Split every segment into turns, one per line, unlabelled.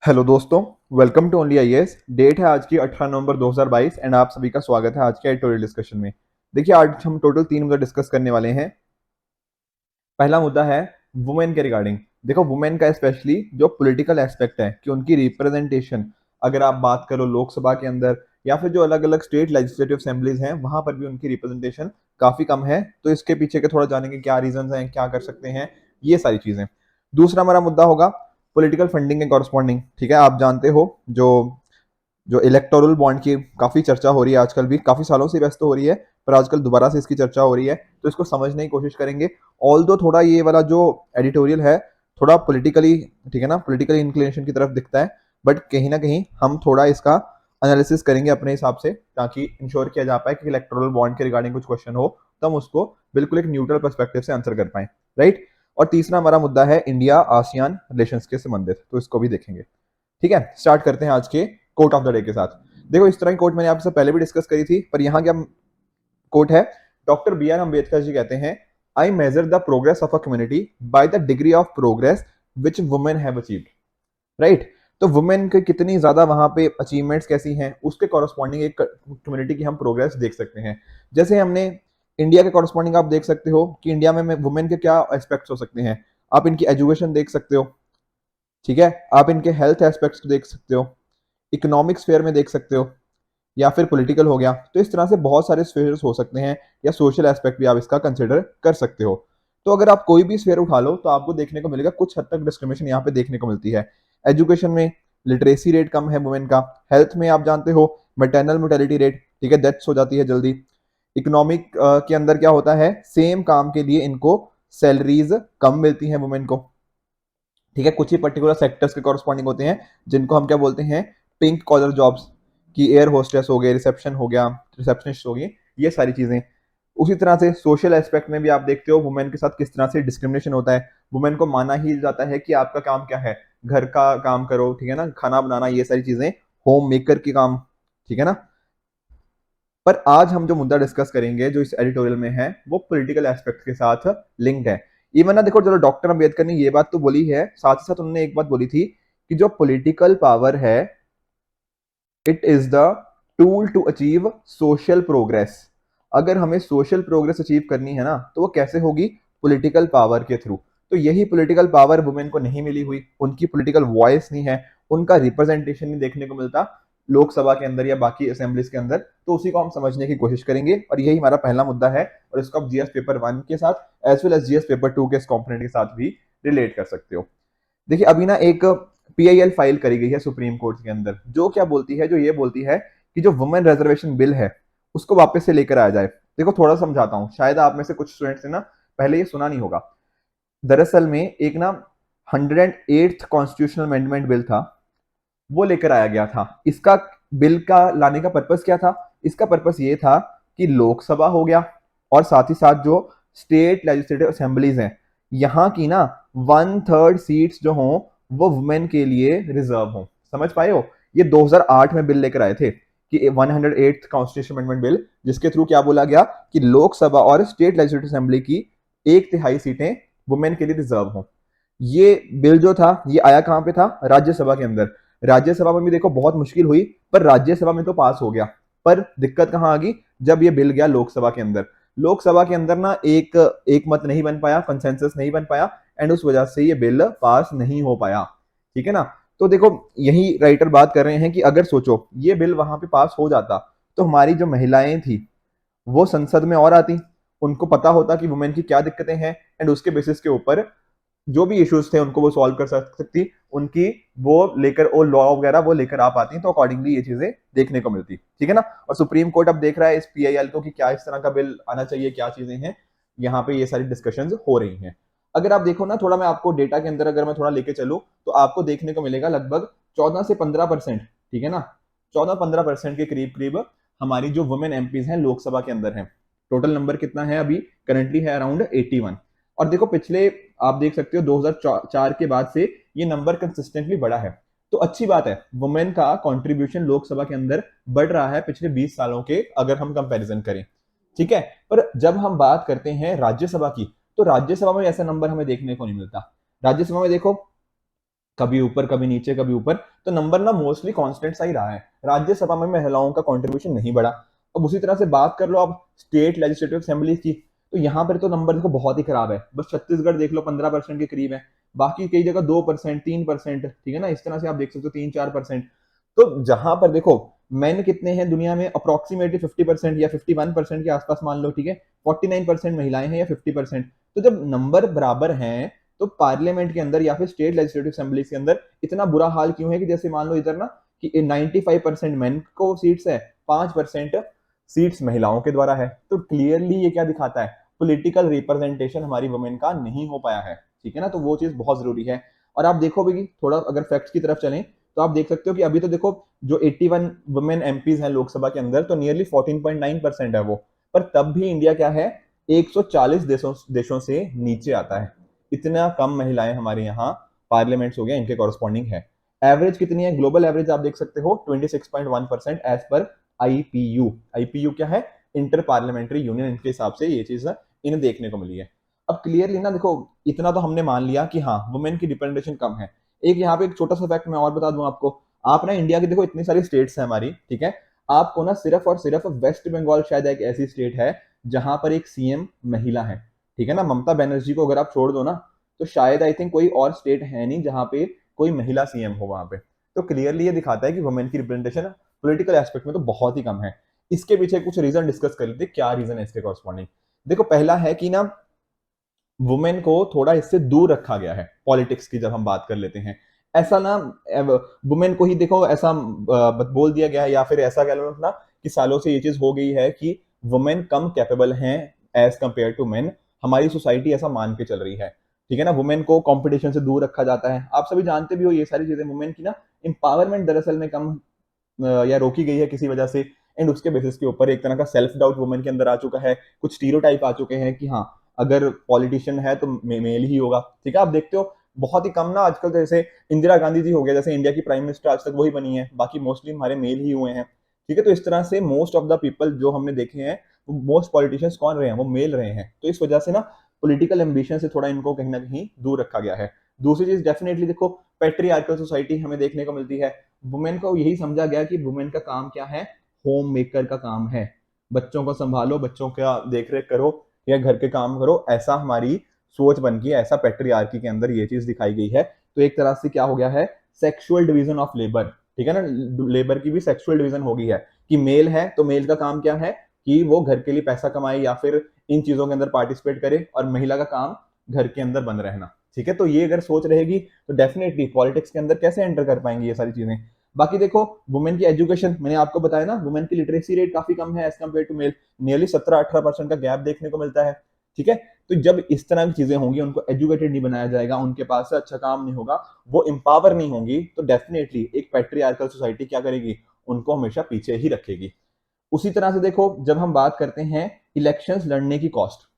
Hello दोस्तों, welcome to only IAS. Date है आज की 18 नवंबर 2022 एंड आप सभी का स्वागत है आज के एडिटोरियल डिस्कशन में। देखिए, आज हम टोटल 3 मुद्दे डिस्कस करने वाले हैं। पहला मुद्दा है वुमेन के रिगार्डिंग। देखो, वुमेन का स्पेशली जो पॉलिटिकल एस्पेक्ट है कि उनकी रिप्रेजेंटेशन, अगर आप बात करो लोकसभा के अंदर या फिर जो अलग अलग स्टेट लेजिस्लेटिव असेंबलीज हैं वहां पर भी उनकी रिप्रेजेंटेशन काफी कम है। तो इसके पीछे के थोड़ा जानेंगे क्या रीजन हैं, क्या कर सकते हैं, ये सारी चीजें। दूसरा हमारा मुद्दा होगा पॉलिटिकल फंडिंग के कॉरस्पॉन्डिंग। ठीक है, आप जानते हो जो जो इलेक्टोरल बॉन्ड की काफी चर्चा हो रही है आजकल, भी काफी सालों से व्यस्त हो रही है, पर आजकल दोबारा से इसकी चर्चा हो रही है, तो इसको समझने की कोशिश करेंगे। ऑल दो थोड़ा ये वाला जो एडिटोरियल है थोड़ा पॉलिटिकली, ठीक है ना, पॉलिटिकल इंक्लिनेशन की तरफ दिखता है, बट कहीं ना कहीं हम थोड़ा इसका एनालिसिस करेंगे अपने हिसाब से, ताकि इंश्योर किया जा पाए कि इलेक्टोरल बॉन्ड के रिगार्डिंग कुछ क्वेश्चन हो तो हम उसको बिल्कुल एक न्यूट्रल पर्सपेक्टिव से आंसर कर पाए। राइट। और तीसरा हमारा मुद्दा है इंडिया आसियान रिलेशंस के संबंधित, तो इसको भी देखेंगे। ठीक है, स्टार्ट करते हैं आज के कोट ऑफ द डे के साथ। देखो, इस तरह की कोट मैंने आपसे पहले भी डिस्कस करी थी, पर यहाँ क्या कोट है। Doctor B R Ambedkar ji कहते हैं, I measure the progress of a community by the degree of progress which women have achieved. Right. तो वुमेन के कितनी ज्यादा वहां पे अचीवमेंट्स कैसी हैं, उसके कॉरस्पॉन्डिंग एक कम्युनिटी की हम प्रोग्रेस देख सकते हैं। जैसे हमने इंडिया के कॉरस्पॉन्डिंग आप देख सकते हो कि इंडिया में वुमेन के क्या एस्पेक्ट्स हो सकते हैं। आप इनकी एजुकेशन देख सकते हो, ठीक है, आप इनके हेल्थ एस्पेक्ट्स देख सकते हो, इकोनॉमिक स्फेयर में देख सकते हो, या फिर पॉलिटिकल हो गया। तो इस तरह से बहुत सारे स्फेयर्स हो सकते हैं, या सोशल एस्पेक्ट भी आप इसका कंसिडर कर सकते हो। तो अगर आप कोई भी स्फेयर उठा लो तो आपको देखने को मिलेगा कुछ हद तक डिस्क्रिमिनेशन यहाँ पे देखने को मिलती है। एजुकेशन में लिटरेसी रेट कम है वुमेन का। हेल्थ में आप जानते हो मैटरनल मोर्टेलिटी रेट, ठीक है, डेथ्स हो जाती है जल्दी। इकोनॉमिक के अंदर क्या होता है, सेम काम के लिए इनको सैलरीज कम मिलती हैं वुमेन को। ठीक है, कुछ ही पर्टिकुलर सेक्टर्स के कॉरस्पॉन्डिंग होते हैं जिनको हम क्या बोलते हैं, पिंक कॉलर जॉब्स, की एयर होस्टेस हो गए, रिसेप्शन हो गया, रिसेप्शनिस्ट हो गई, ये सारी चीजें। उसी तरह से सोशल एस्पेक्ट में भी आप देखते हो वुमेन के साथ किस तरह से डिस्क्रिमिनेशन होता है। वुमेन को माना ही जाता है कि आपका काम क्या है, घर का काम करो, ठीक है ना, खाना बनाना, ये सारी चीजें, होम मेकर की काम, ठीक है ना। पर आज हम जो मुद्दा डिस्कस करेंगे जो इस एडिटोरियल में है वो पॉलिटिकल एस्पेक्ट के साथ लिंक्ड है। इवन ना देखो, चलो डॉक्टर अम्बेडकर ने ये बात तो बोली है, साथ ही साथ उन्होंने एक बात बोली थी कि जो पॉलिटिकल पावर है it is the tool to achieve social progress. अगर हमें सोशल प्रोग्रेस अचीव करनी है ना तो वो कैसे होगी, पॉलिटिकल पावर के थ्रू। तो यही पॉलिटिकल पावर वुमेन को नहीं मिली हुई, उनकी पॉलिटिकल वॉइस नहीं है, उनका रिप्रेजेंटेशन नहीं देखने को मिलता लोकसभा के अंदर या बाकी असेंबलीज के अंदर। तो उसी को हम समझने की कोशिश करेंगे और यही हमारा पहला मुद्दा है, और इसको आप जीएस पेपर 1 के साथ as well as GS paper 2 के कॉम्पोनेंट के साथ भी रिलेट कर सकते हो। देखिए, अभी ना एक पीआईएल फाइल करी गई है सुप्रीम कोर्ट के अंदर, जो क्या बोलती है, जो ये बोलती है कि जो वुमेन रिजर्वेशन बिल है उसको वापस से लेकर आया जाए। देखो, थोड़ा समझाता हूँ, शायद आप में से कुछ स्टूडेंट्स ने ना पहले ये सुना नहीं होगा। दरअसल में एक ना 108th कॉन्स्टिट्यूशनल अमेंडमेंट बिल था, वो लेकर आया गया था। इसका बिल का लाने का पर्पस क्या था, इसका पर्पस ये था कि लोकसभा हो गया और साथ ही साथ जो स्टेट लेजिस्लेटिव असेंबलीज हैं यहाँ की ना 1/3 सीट्स जो हों वो वुमेन के लिए रिजर्व हों। समझ पाए हो, ये 2008 में बिल लेकर आए थे कि 108th कॉन्स्टिट्यूशन अमेंडमेंट बिल, जिसके थ्रू क्या बोला गया कि लोकसभा और स्टेट लेजिस्लेटिव असेंबली की 1/3 सीटें वुमेन के लिए रिजर्व हों। ये बिल जो था ये आया कहां पे था, राज्यसभा के अंदर। राज्यसभा में भी देखो बहुत मुश्किल हुई, पर राज्यसभा में तो पास हो गया। पर दिक्कत कहां आ गई, जब ये बिल गया लोकसभा के अंदर। लोकसभा के अंदर ना एक एक मत नहीं बन पाया, कंसेंसस नहीं बन पाया, एंड उस वजह से ये बिल पास नहीं हो पाया। ठीक है ना। तो देखो, यही राइटर बात कर रहे हैं कि अगर सोचो ये बिल वहां पे पास हो जाता तो हमारी जो महिलाएं थी वो संसद में और आती, उनको पता होता कि वुमेन की क्या दिक्कतें हैं, एंड उसके बेसिस के ऊपर जो भी इश्यूज थे उनको वो सॉल्व कर सकती, उनकी वो लेकर वो लॉ वगैरह वो लेकर आ पाती, तो अकॉर्डिंगली ये चीजें देखने को मिलती। ठीक है ना। और सुप्रीम कोर्ट अब देख रहा है इस पीआईएल को कि क्या इस तरह का बिल आना चाहिए, क्या चीजें हैं, यहाँ पे ये सारी डिस्कशंस हो रही हैं। अगर आप देखो ना, थोड़ा मैं आपको डेटा के अंदर अगर मैं थोड़ा लेके चलूं तो आपको देखने को मिलेगा लगभग 14 से 15%, ठीक है ना, 14-15% के करीब करीब हमारी जो वुमेन एमपीज हैं लोकसभा के अंदर हैं। टोटल नंबर कितना है अभी, करंटली है अराउंड 81। और देखो पिछले, आप देख सकते हो 2004 के बाद से ये नंबर कंसिस्टेंटली बढ़ा है। तो अच्छी बात है, वुमेन का कंट्रीब्यूशन लोकसभा के अंदर बढ़ रहा है पिछले 20 सालों के अगर हम कंपैरिजन करें। ठीक है। पर जब हम बात करते हैं राज्यसभा की, तो राज्यसभा में ऐसा नंबर हमें देखने को नहीं मिलता। राज्यसभा में देखो कभी ऊपर कभी नीचे कभी ऊपर, तो नंबर ना मोस्टली कांस्टेंट सा ही रहा है। राज्यसभा में महिलाओं का कंट्रीब्यूशन नहीं बढ़ा। अब उसी तरह से बात कर लो आप स्टेट लेजिस्लेटिव असेंबली की, तो यहाँ पर तो नंबर देखो बहुत ही खराब है। बस छत्तीसगढ़ देख लो 15% के करीब है, बाकी कई जगह 2%, 3%, ठीक है ना, इस तरह से आप देख सकते हो 3-4%। तो जहां पर देखो मैन कितने हैं दुनिया में, अप्रोक्सीमेटली 50% या 51% के आसपास मान लो, ठीक है, 49% महिलाएं हैं या 50%। तो जब नंबर बराबर हैं तो पार्लियामेंट के अंदर या फिर स्टेट लेजिस्लेटिव असेंबली के अंदर इतना बुरा हाल क्यों है कि जैसे मान लो इधर ना कि 95% मेन को सीट्स है, 5% सीट्स महिलाओं के द्वारा है। तो क्लियरली ये क्या दिखाता है, पॉलिटिकल रिप्रेजेंटेशन हमारी वुमेन का नहीं हो पाया है, ठीक है ना, तो वो चीज बहुत जरूरी है। और आप देखो भी थोड़ा अगर फैक्ट्स की तरफ चलें तो आप देख सकते हो कि अभी तो देखो जो 81 वुमेन एमपीज हैं लोकसभा के अंदर, तो नियरली 14.9% है वो। पर तब भी इंडिया क्या है, 140 देशों से नीचे आता है। इतना कम महिलाएं हमारे यहाँ पार्लियामेंट्स हो गया इनके कॉरस्पॉन्डिंग है। एवरेज कितनी है, ग्लोबल एवरेज आप देख सकते हो 26.1% एज पर आईपीयू। आईपीयू क्या है, इंटर पार्लियामेंट्री यूनियन, इनके हिसाब से ये चीज इन्हें देखने को मिली है। अब क्लियरली ना देखो इतना तो हमने मान लिया कि हाँ वुमेन की रिप्रेजेंटेशन कम है। एक यहाँ पे एक छोटा सा फैक्ट मैं और बता दूं आपको। आप ना इंडिया की देखो इतनी सारी स्टेट्स है हमारी, ठीक है, आपको ना सिर्फ और सिर्फ वेस्ट बंगाल शायद एक ऐसी स्टेट है जहां पर एक सीएम महिला है, ठीक है ना, ममता बनर्जी को अगर आप छोड़ दो ना, तो शायद आई थिंक कोई और स्टेट है नहीं जहां पे कोई महिला सीएम हो वहां पे। तो क्लियरली ये दिखाता है कि वुमेन की रिप्रेजेंटेशन पॉलिटिकल एस्पेक्ट में तो बहुत ही कम है। इसके पीछे कुछ रीजन डिस्कस कर लेते, क्या रीजन है इसके कॉरस्पॉन्डिंग। देखो पहला है कि ना वुमेन को थोड़ा इससे दूर रखा गया है पॉलिटिक्स की, जब हम बात कर लेते हैं ऐसा ना, वुमेन को ही देखो ऐसा बोल दिया गया है, या फिर ऐसा कह लो ना कि सालों से ये चीज हो गई है कि वुमेन कम कैपेबल हैं एज कंपेयर टू मेन। हमारी सोसाइटी ऐसा मान के चल रही है, ठीक है ना, वुमेन को कंपटीशन से दूर रखा जाता है। आप सभी जानते भी हो ये सारी चीजें, वुमेन की ना इंपावरमेंट दरअसल में कम या रोकी गई है किसी वजह से। एंड उसके बेसिस के ऊपर एक तरह का सेल्फ डाउट वुमेन के अंदर आ चुका है, कुछ स्टीरियोटाइप आ चुके हैं कि हाँ अगर पॉलिटिशियन है तो मेल ही होगा, ठीक है। आप देखते हो बहुत ही कम ना आजकल, तो जैसे इंदिरा गांधी जी हो गया, जैसे इंडिया की प्राइम मिनिस्टर आज तक वही बनी है, बाकी मोस्टली हमारे मेल ही हुए हैं, ठीक है। तो इस तरह से मोस्ट ऑफ द पीपल जो हमने देखे हैं, मोस्ट पॉलिटिशियंस कौन रहे हैं, वो मेल रहे हैं। तो इस वजह से ना पॉलिटिकल एम्बिशन से थोड़ा इनको कहीं ना कहीं दूर रखा गया है। दूसरी चीज डेफिनेटली देखो पेट्रियार्कल सोसाइटी हमें देखने को मिलती है। वुमेन को यही समझा गया कि वुमेन का काम क्या है, होम मेकर का काम है, बच्चों को संभालो, बच्चों का देख रेख करो या घर के काम करो, ऐसा हमारी सोच बन गई है, ऐसा पेट्रियार्की के अंदर ये चीज दिखाई गई है। तो एक तरह से क्या हो गया है, सेक्सुअल डिवीजन ऑफ लेबर, ठीक है ना, लेबर की भी सेक्सुअल डिवीजन हो गई है कि मेल है तो मेल का काम क्या है कि वो घर के लिए पैसा कमाए या फिर इन चीजों के अंदर पार्टिसिपेट करे, और महिला का काम घर के अंदर बंद रहना, ठीक है। तो ये अगर सोच रहेगी तो डेफिनेटली पॉलिटिक्स के अंदर कैसे एंटर कर पाएंगे ये सारी चीजें। बाकी देखो वुमेन की एजुकेशन, मैंने आपको बताया ना वुमेन की लिटरेसी रेट काफी कम है as compare to male, nearly 17-18% का गैप देखने को मिलता है, ठीक है। तो जब इस तरह की चीजें होंगी, उनको एजुकेटेड नहीं बनाया जाएगा, उनके पास से अच्छा काम नहीं होगा, वो एम्पावर नहीं होंगी, तो डेफिनेटली एक पैट्रियार्कल सोसाइटी क्या करेगी, उनको हमेशा पीछे ही रखेगी। उसी तरह से देखो जब हम बात करते हैं इलेक्शंस लड़ने की कॉस्ट,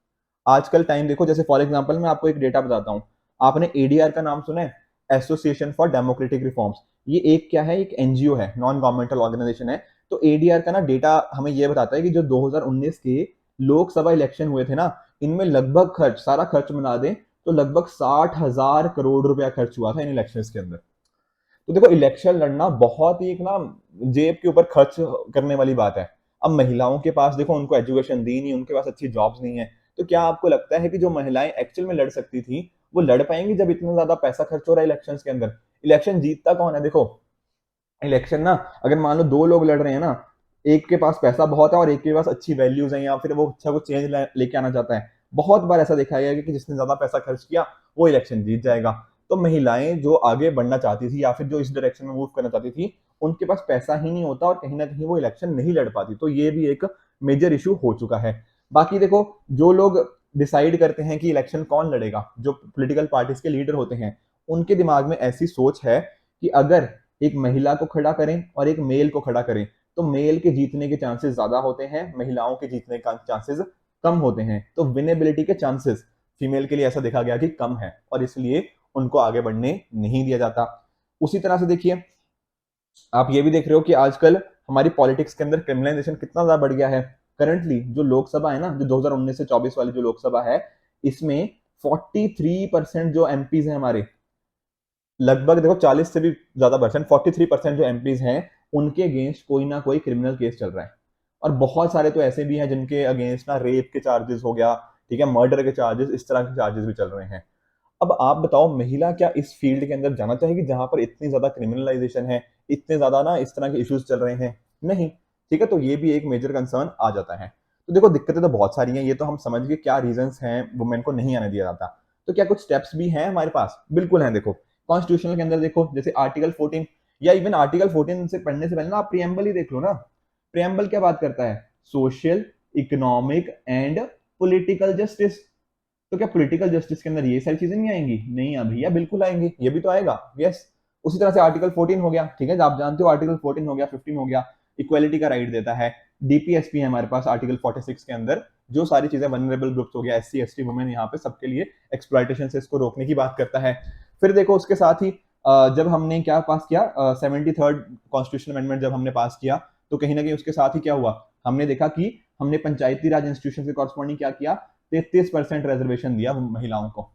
आजकल टाइम देखो, जैसे फॉर एग्जांपल मैं आपको एक डेटा बताता हूँ। आपने एडीआर का नाम सुना है, एसोसिएशन फॉर डेमोक्रेटिक रिफॉर्म्स। ये एक क्या है, एक एनजीओ है, नॉन गवर्नमेंटल ऑर्गेनाइजेशन है। तो एडीआर का ना डेटा हमें ये बताता है कि जो 2019 के लोकसभा इलेक्शन हुए थे ना, इनमें लगभग खर्च, सारा खर्च मिला दें तो लगभग 60,000 करोड़ रुपया खर्च हुआ था इन इलेक्शन के अंदर। तो देखो इलेक्शन लड़ना बहुत ही एक ना जेब के ऊपर खर्च करने वाली बात है। अब महिलाओं के पास देखो उनको एजुकेशन दी नहीं, उनके पास अच्छी जॉब्स नहीं है, तो क्या आपको लगता है कि जो महिलाएं एक्चुअल में लड़ सकती थी वो लड़ पाएंगी जब इतना ज्यादा पैसा खर्च हो रहा है इलेक्शंस के अंदर। इलेक्शन जीतता कौन है, देखो इलेक्शन ना अगर मान लो दो लोग लड़ रहे हैं ना, एक के पास पैसा बहुत है और एक के पास अच्छी वैल्यूज हैं या फिर वो अच्छा कुछ चेंज लेके आना चाहता है, बहुत बार ऐसा देखा गया है कि जिसने ज्यादा पैसा खर्च किया वो इलेक्शन जीत जाएगा। तो महिलाएं जो आगे बढ़ना चाहती थी या फिर जो इस डायरेक्शन में मूव करना चाहती थी, उनके पास पैसा ही नहीं होता और कहीं ना कहीं वो इलेक्शन नहीं लड़ पाती। तो ये भी एक मेजर इशू हो चुका है। बाकी देखो जो लोग डिसाइड करते हैं कि इलेक्शन कौन लड़ेगा, जो पॉलिटिकल पार्टीज के लीडर होते हैं, उनके दिमाग में ऐसी सोच है कि अगर एक महिला को खड़ा करें और एक मेल को खड़ा करें तो मेल के जीतने के चांसेस ज्यादा होते हैं, महिलाओं के जीतने का चांसेस कम होते हैं। तो विनेबिलिटी के चांसेस फीमेल के लिए ऐसा देखा गया कि कम है और इसलिए उनको आगे बढ़ने नहीं दिया जाता। उसी तरह से देखिए आप ये भी देख रहे हो कि आजकल हमारी पॉलिटिक्स के अंदर क्रिमिनलाइजेशन कितना ज्यादा बढ़ गया है। करंटली जो लोकसभा है ना, जो 2019 से 24 वाली जो लोकसभा है, इसमें 43% जो एमपीज हैं हमारे, लगभग देखो 40 से भी ज्यादा परसेंट, 43% जो एमपीज हैं उनके अगेंस्ट कोई ना कोई क्रिमिनल केस चल रहा है। और बहुत सारे तो ऐसे भी हैं जिनके अगेंस्ट ना रेप के चार्जेस हो गया, ठीक है, मर्डर के चार्जेस, इस तरह के चार्जेस भी चल रहे हैं। अब आप बताओ, महिला क्या इस फील्ड के अंदर जाना चाहेगी जहां पर इतनी ज्यादा क्रिमिनलाइजेशन है, इतने ज्यादा ना इस तरह के इश्यूज चल रहे हैं? नहीं। ठीक है, तो ये भी एक मेजर कंसर्न आ जाता है। तो देखो, दिक्कतें तो बहुत सारी हैं, ये तो हम समझ गए क्या रीजंस हैं वुमेन को नहीं आने दिया जाता। तो क्या कुछ स्टेप्स भी हैं हमारे पास? बिल्कुल हैं। देखो, कॉन्स्टिट्यूशन के अंदर देखो, जैसे आर्टिकल 14, या इवन आर्टिकल 14 से पढ़ने से पहले ना आप प्रियम्बल ही देख लो ना। प्रियम्बल क्या बात करता है? Social, economic and political justice. तो क्या पॉलिटिकल जस्टिस के अंदर ये सारी चीजें नहीं आएंगी? नहीं भैया, बिल्कुल आएंगी, ये भी तो आएगा। यस। उसी तरह से आर्टिकल 14 हो गया, ठीक है, आप जानते हो आर्टिकल 14 हो गया, 15 हो गया, इक्वालिटी का राइट देता है। डीपीएसपी है हमारे पास आर्टिकल 46 के अंदर, जो सारी चीजें वनरेबल ग्रुप्स हो गया, एससी एसटी वुमेन, यहाँ पे सबके लिए एक्सप्लॉयटेशन से इसको रोकने की बात करता है। फिर देखो, उसके साथ ही जब हमने क्या पास किया, 73rd कॉन्स्टिट्यूशन अमेंडमेंट जब हमने पास किया, तो कहीं ना कहीं उसके साथ ही क्या हुआ, हमने देखा कि हमने पंचायती राज इंस्टीट्यूशन से कॉरस्पॉन्डिंग क्या किया, 33% रिजर्वेशन दिया महिलाओं को।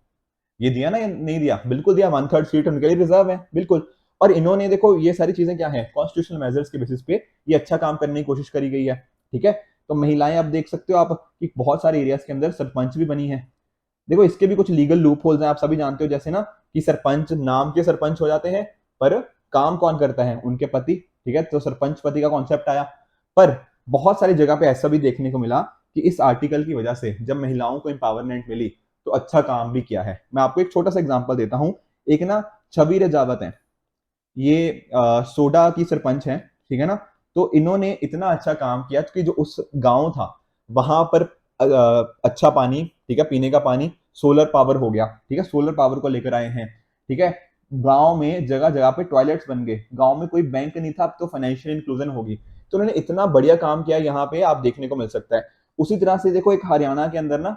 ये दिया ना या नहीं दिया? बिल्कुल दिया। 1/3 सीट उनके लिए रिजर्व है, बिल्कुल। और इन्होंने देखो, ये सारी चीजें क्या है, कॉन्स्टिट्यूशनल मेजर्स के बेसिस पे ये अच्छा काम करने की कोशिश करी गई है। ठीक है, तो महिलाएं, आप देख सकते हो आप कि बहुत सारे एरियाज के अंदर सरपंच भी बनी है। देखो, इसके भी कुछ लीगल लूप होल्स हैं, आप सभी जानते हो, जैसे ना कि सरपंच नाम के सरपंच हो जाते हैं, पर काम कौन करता है? उनके पति। ठीक है, तो सरपंच पति का कॉन्सेप्ट आया। पर बहुत सारी जगह पे ऐसा भी देखने को मिला कि इस आर्टिकल की वजह से जब महिलाओं को एम्पावरमेंट मिली तो अच्छा काम भी किया है। मैं आपको एक छोटा सा एग्जांपल देता हूं। एक ना छवि रजावत है, ये सोडा की सरपंच है, ठीक है ना। तो इन्होंने इतना अच्छा काम किया कि जो उस गांव था वहां पर अच्छा पानी, ठीक है, पीने का पानी, सोलर पावर हो गया। ठीक है, सोलर पावर को लेकर आए हैं। ठीक है, गांव में जगह जगह पे टॉयलेट्स बन गए, गांव में कोई बैंक नहीं था, अब तो फाइनेंशियल इंक्लूजन होगी। तो उन्होंने इतना बढ़िया काम किया, यहाँ पे आप देखने को मिल सकता है। उसी तरह से देखो, एक हरियाणा के अंदर ना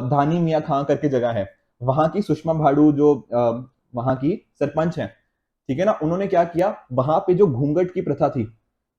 धानी मियाँ खां करके जगह है, वहां की सुषमा भाडू जो वहां की सरपंच है, ठीक है ना, उन्होंने क्या किया, वहां पे जो घूंघट की प्रथा थी,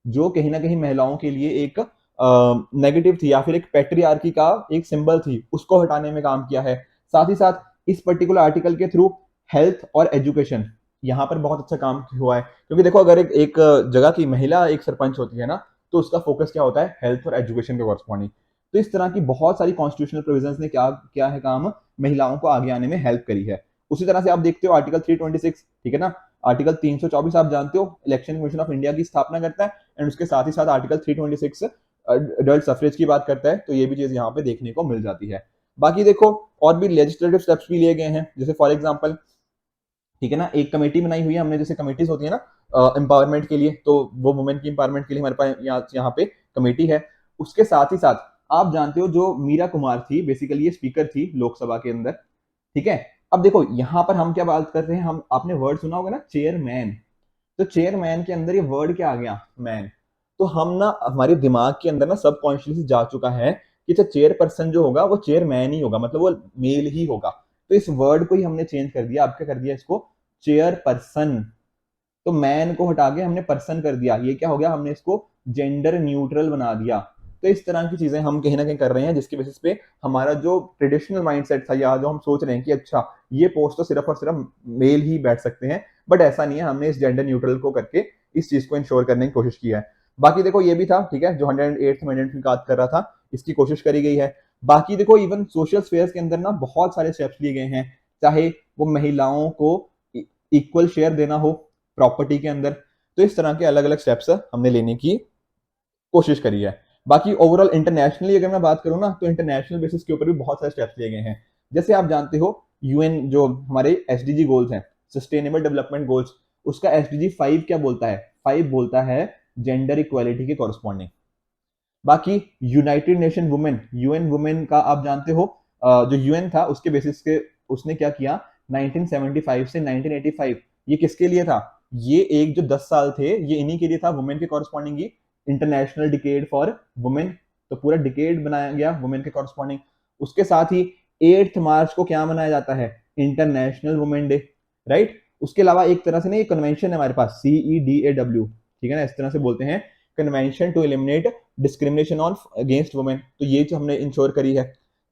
जो कहीं ना कहीं महिलाओं के लिए एक नेगेटिव थी या फिर एक पैट्रियार्की का एक सिंबल थी, उसको हटाने में काम किया है। साथ ही साथ इस पर्टिकुलर आर्टिकल के थ्रू हेल्थ और एजुकेशन, यहाँ पर बहुत अच्छा काम हुआ है। क्योंकि देखो, अगर एक जगह की महिला एक सरपंच होती है ना, तो उसका फोकस क्या होता है? हेल्थ और एजुकेशन के कॉरस्पॉन्डिंग। तो इस तरह की बहुत सारी कॉन्स्टिट्यूशनल प्रोविजंस ने क्या क्या है काम, महिलाओं को आगे आने में हेल्प करी है। उसी तरह से आप देखते हो आर्टिकल 326, ठीक है ना, आर्टिकल 324 आप जानते हो, इलेक्शन कमीशन ऑफ इंडिया की स्थापना करता है, एंड उसके साथ ही साथ आर्टिकल 326 अडल्ट सफरेज की बात करता है। तो ये भी चीज यहाँ पे देखने को मिल जाती है। बाकी देखो, और भी लेजिस्लेटिव स्टेप्स भी लिए गए हैं, जैसे फॉर एग्जांपल, ठीक है ना, एक कमेटी बनाई हुई है हमने, जैसे कमेटीज होती है ना एम्पावरमेंट के लिए, तो वो वुमेन की एम्पावरमेंट के लिए हमारे पास यहाँ पे कमेटी है। उसके साथ ही साथ आप जानते हो, जो मीरा कुमार थी, बेसिकली ये स्पीकर थी लोकसभा के अंदर। ठीक है, अब देखो यहाँ पर हम क्या बात कर रहे हैं, हम आपने वर्ड सुना होगा ना, चेयरमैन। तो चेयरमैन के अंदर ये वर्ड क्या आ गया? मैन। तो हम ना, हमारे दिमाग के अंदर ना सबकॉन्शियसली जा चुका है कि चेयर पर्सन जो होगा वो चेयरमैन ही होगा, मतलब वो मेल ही होगा। तो इस वर्ड को ही हमने चेंज कर दिया, अब क्या कर दिया इसको? Chair person. तो मैन को हटा के हमने पर्सन कर दिया, ये क्या हो गया? हमने इसको जेंडर न्यूट्रल बना दिया। तो इस तरह की चीजें हम कहीं ना कहीं कर रहे हैं, जिसकी बेसिस पे हमारा जो ट्रेडिशनल माइंडसेट था, या जो हम सोच रहे हैं कि अच्छा ये पोस्ट तो सिर्फ और सिर्फ मेल ही बैठ सकते हैं, बट ऐसा नहीं है। हमने इस जेंडर न्यूट्रल को करके इस चीज को इंश्योर करने की कोशिश की है। बाकी देखो, ये भी था, ठीक है, जो 108th अमेंडमेंट की बात कर रहा था, इसकी कोशिश करी गई है। बाकी देखो, इवन सोशल स्फेयर्स के अंदर ना बहुत सारे स्टेप्स लिए गए हैं, चाहे वो महिलाओं को इक्वल शेयर देना हो प्रॉपर्टी के अंदर। तो इस तरह के अलग अलग स्टेप्स हमने लेने की कोशिश करी है। बाकी ओवरऑल इंटरनेशनली अगर मैं बात करूं ना, तो इंटरनेशनल बेसिस के ऊपर भी बहुत सारे स्टेप्स लिए गए हैं। जैसे आप जानते हो, यूएन जो हमारे एसडीजी गोल्स हैं, सस्टेनेबल डेवलपमेंट गोल्स, उसका एसडीजी 5 क्या बोलता है? 5 बोलता है जेंडर इक्वालिटी के कॉरस्पॉन्डिंग। बाकी United nation women, UN women का आप जानते हो, जो यूएन था उसके बेसिस के उसने क्या किया, 1975 से 1985, ये किसके लिए था? ये एक जो 10 साल थे, ये इन्हीं के लिए था, वुमेन के corresponding he, international decade for women. तो पूरा डिकेड बनाया गया वुमेन के कॉरस्पॉन्डिंग। उसके साथ ही 8 मार्च को क्या मनाया जाता है? International women day, right. उसके अलावा एक तरह से ना, ये कन्वेंशन है हमारे पास, CEDAW, ठीक है ना, इस तरह से बोलते हैं, convention to eliminate discrimination on against women. तो ये जो हमने इंश्योर करी है,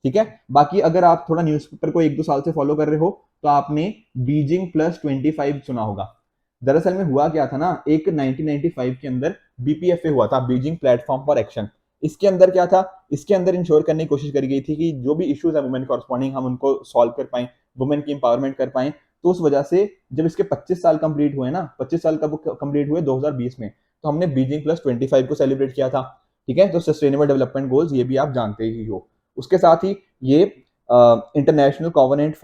ठीक है। बाकी अगर आप थोड़ा न्यूज़पेपर को 1-2 साल से फॉलो कर रहे हो, तो आपने बीजिंग +25 सुना होगा। दरअसल में हुआ क्या था ना, एक 1995 के अंदर बीपीएफए हुआ था, बीजिंग प्लेटफॉर्म फॉर एक्शन। इसके अंदर क्या था, इसके अंदर इंश्योर करने की कोशिश करी गई थी कि जो भी इश्यूज है वुमेन कॉरस्पॉन्डिंग हम उनको सॉल्व कर पाए, वुमेन की इंपावरमेंट कर पाए। तो उस वजह से जब इसके 25 साल कंप्लीट हुए ना, 25 साल कब कंप्लीट हुए, 2020 में, तो हमने बीजिंग +25 को सेलिब्रेट किया था। ठीक है, तो सस्टेनेबल डेवलपमेंट गोल्स ये भी आप जानते ही हो। उसके साथ ही ये international covenant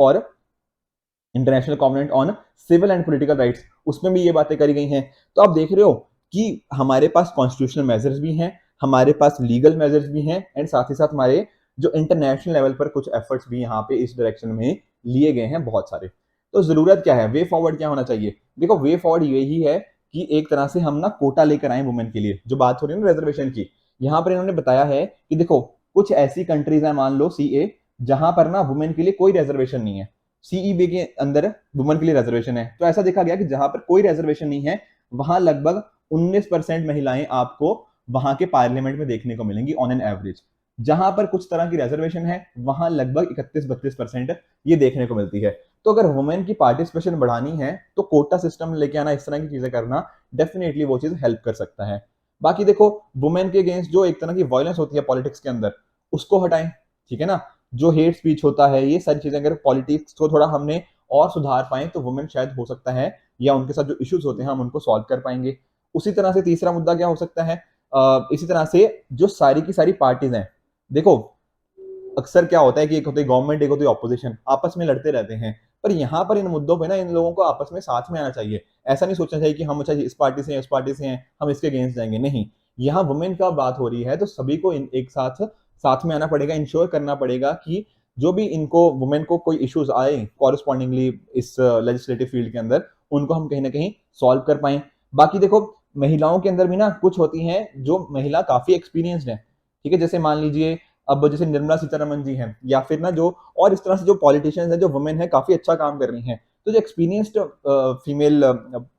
on civil and political rights, उसमें भी ये बातें करी गई हैं। तो आप देख रहे हो कि हमारे पास कॉन्स्टिट्यूशनल मेजर्स भी हैं, हमारे पास लीगल मेजर्स भी हैं, एंड साथ ही साथ हमारे जो इंटरनेशनल लेवल पर कुछ एफर्ट्स भी यहाँ पे इस डायरेक्शन में लिए गए हैं बहुत सारे। तो जरूरत क्या है, वे फॉरवर्ड क्या होना चाहिए? देखो, वे फॉरवर्ड यही है कि एक तरह से हम ना कोटा लेकर आए वुमेन के लिए, जो बात हो रही है ना रिजर्वेशन की। यहाँ पर इन्होंने बताया है कि देखो, कुछ ऐसी कंट्रीज हैं, मान लो सीए, जहां पर ना वुमेन के लिए कोई रिजर्वेशन नहीं है, सीईबी के अंदर वुमेन के लिए रिजर्वेशन है। तो ऐसा देखा गया कि जहां पर कोई रिजर्वेशन नहीं है, वहां लगभग 19% महिलाएं आपको वहां के पार्लियामेंट में देखने को मिलेंगी ऑन एन एवरेज। जहां पर कुछ तरह की रिजर्वेशन है, वहां लगभग 31-32% ये देखने को मिलती है। तो अगर वुमेन की पार्टिसिपेशन बढ़ानी है, तो कोटा सिस्टम लेके आना, इस तरह की चीजें करना, डेफिनेटली वो चीज हेल्प कर सकता है। बाकी देखो, वुमेन के अगेंस्ट जो एक तरह की वायलेंस होती है पॉलिटिक्स के अंदर, उसको हटाएं। ठीक है ना, जो हेट स्पीच होता है, ये सारी चीजें अगर पॉलिटिक्स को थोड़ा हमने और सुधार पाए, तो वुमेन शायद हो सकता है, या उनके साथ जो इश्यूज होते हैं हम उनको सॉल्व कर पाएंगे। उसी तरह से तीसरा मुद्दा क्या हो सकता है, इसी तरह से जो सारी की सारी पार्टीज हैं, देखो अक्सर क्या होता है कि एक होती है गवर्नमेंट, एक होती है ऑपोजिशन, आपस में लड़ते रहते हैं। पर यहाँ पर इन मुद्दों पे ना इन लोगों को आपस में साथ में आना चाहिए। ऐसा नहीं सोचना चाहिए कि हम अच्छा इस पार्टी से हैं, उस पार्टी से हैं, हम इसके अगेंस्ट जाएंगे, नहीं। यहाँ वुमेन का बात हो रही है, तो सभी को एक साथ साथ में आना पड़ेगा, इंश्योर करना पड़ेगा कि जो भी इनको वुमेन को कोई इश्यूज आए कॉरस्पॉन्डिंगली इस लेजिस्लेटिव फील्ड के अंदर, उनको हम कहीं ना कहीं सॉल्व कर पाए। बाकी देखो, महिलाओं के अंदर भी ना कुछ होती हैं जो महिला काफी एक्सपीरियंस्ड है। ठीक है, जैसे मान लीजिए अब जैसे निर्मला सीतारमन जी हैं, या फिर ना जो और इस तरह से जो पॉलिटिशियंस हैं, जो वुमेन है, काफी अच्छा काम कर रही हैं। तो जो एक्सपीरियंस्ड फीमेल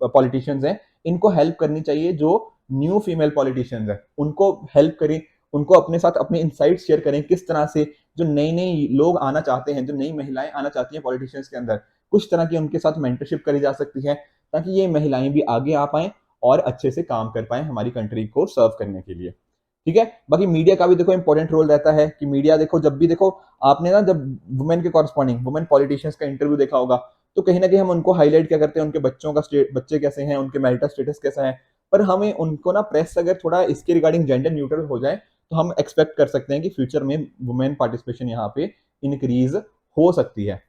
पॉलिटिशियंस हैं, इनको हेल्प करनी चाहिए। जो न्यू फीमेल पॉलिटिशियंस हैं, उनको हेल्प करें, उनको अपने साथ अपने इनसाइट्स शेयर करें, किस तरह से जो नई नई लोग आना चाहते हैं, जो नई महिलाएं आना चाहती हैं पॉलिटिशियंस के अंदर, कुछ तरह की उनके साथ मेंटरशिप करी जा सकती है, ताकि ये महिलाएं भी आगे आ पाएं और अच्छे से काम कर पाएं हमारी कंट्री को सर्व करने के लिए। ठीक है, बाकी मीडिया का भी देखो इंपॉर्टेंट रोल रहता है कि मीडिया देखो, जब भी देखो, आपने ना जब वुमेन के कॉरस्पॉन्डिंग वुमेन पॉलिटिशियंस का इंटरव्यू देखा होगा, तो कहीं ना कहीं हम उनको हाईलाइट क्या करते हैं, उनके बच्चों का बच्चे कैसे हैं, उनके मैरिटल स्टेटस कैसा है। पर हमें उनको ना प्रेस अगर थोड़ा इसके रिगार्डिंग जेंडर न्यूट्रल हो जाए, तो हम एक्सपेक्ट कर सकते हैं कि फ्यूचर में वुमेन पार्टिसिपेशन यहाँ पे इंक्रीज हो सकती है।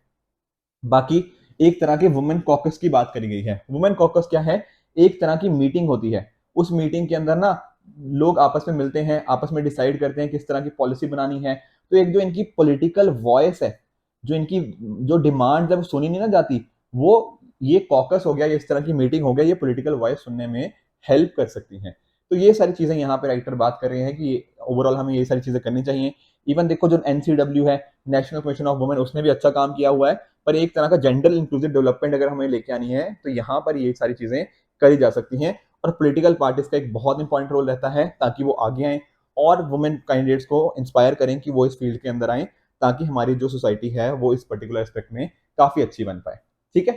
बाकी एक तरह के वुमेन कॉकस की बात करी गई है। वुमेन कॉकस क्या है? एक तरह की मीटिंग होती है। उस मीटिंग के अंदर ना लोग आपस में मिलते हैं, आपस में डिसाइड करते हैं किस तरह की पॉलिसी बनानी है। तो एक जो इनकी पॉलिटिकल वॉइस है, जो इनकी जो डिमांड जब सुनी नहीं ना जाती, वो ये कॉकस हो गया, ये इस तरह की मीटिंग हो गया, ये पॉलिटिकल वॉइस सुनने में हेल्प कर सकती हैं। तो ये सारी चीजें यहाँ पे राइटर बात कर रहे हैं कि ओवरऑल हमें ये सारी चीजें करनी चाहिए। इवन देखो, जो एनसीडब्ल्यू है, नेशनल कमीशन ऑफ वुमेन, उसने भी अच्छा काम किया हुआ है। पर एक तरह का जेंडर इंक्लूसिव डेवलपमेंट अगर हमें लेके आनी है, तो यहाँ पर ये सारी चीजें करी जा सकती हैं। और पॉलिटिकल पार्टीज का एक बहुत इंपॉर्टेंट रोल रहता है, ताकि वो आगे आए और वुमेन कैंडिडेट्स को इंस्पायर करें कि वो इस फील्ड के अंदर आए, ताकि हमारी जो सोसाइटी है वो इस पर्टिकुलर एस्पेक्ट में काफी अच्छी बन पाए। ठीक है,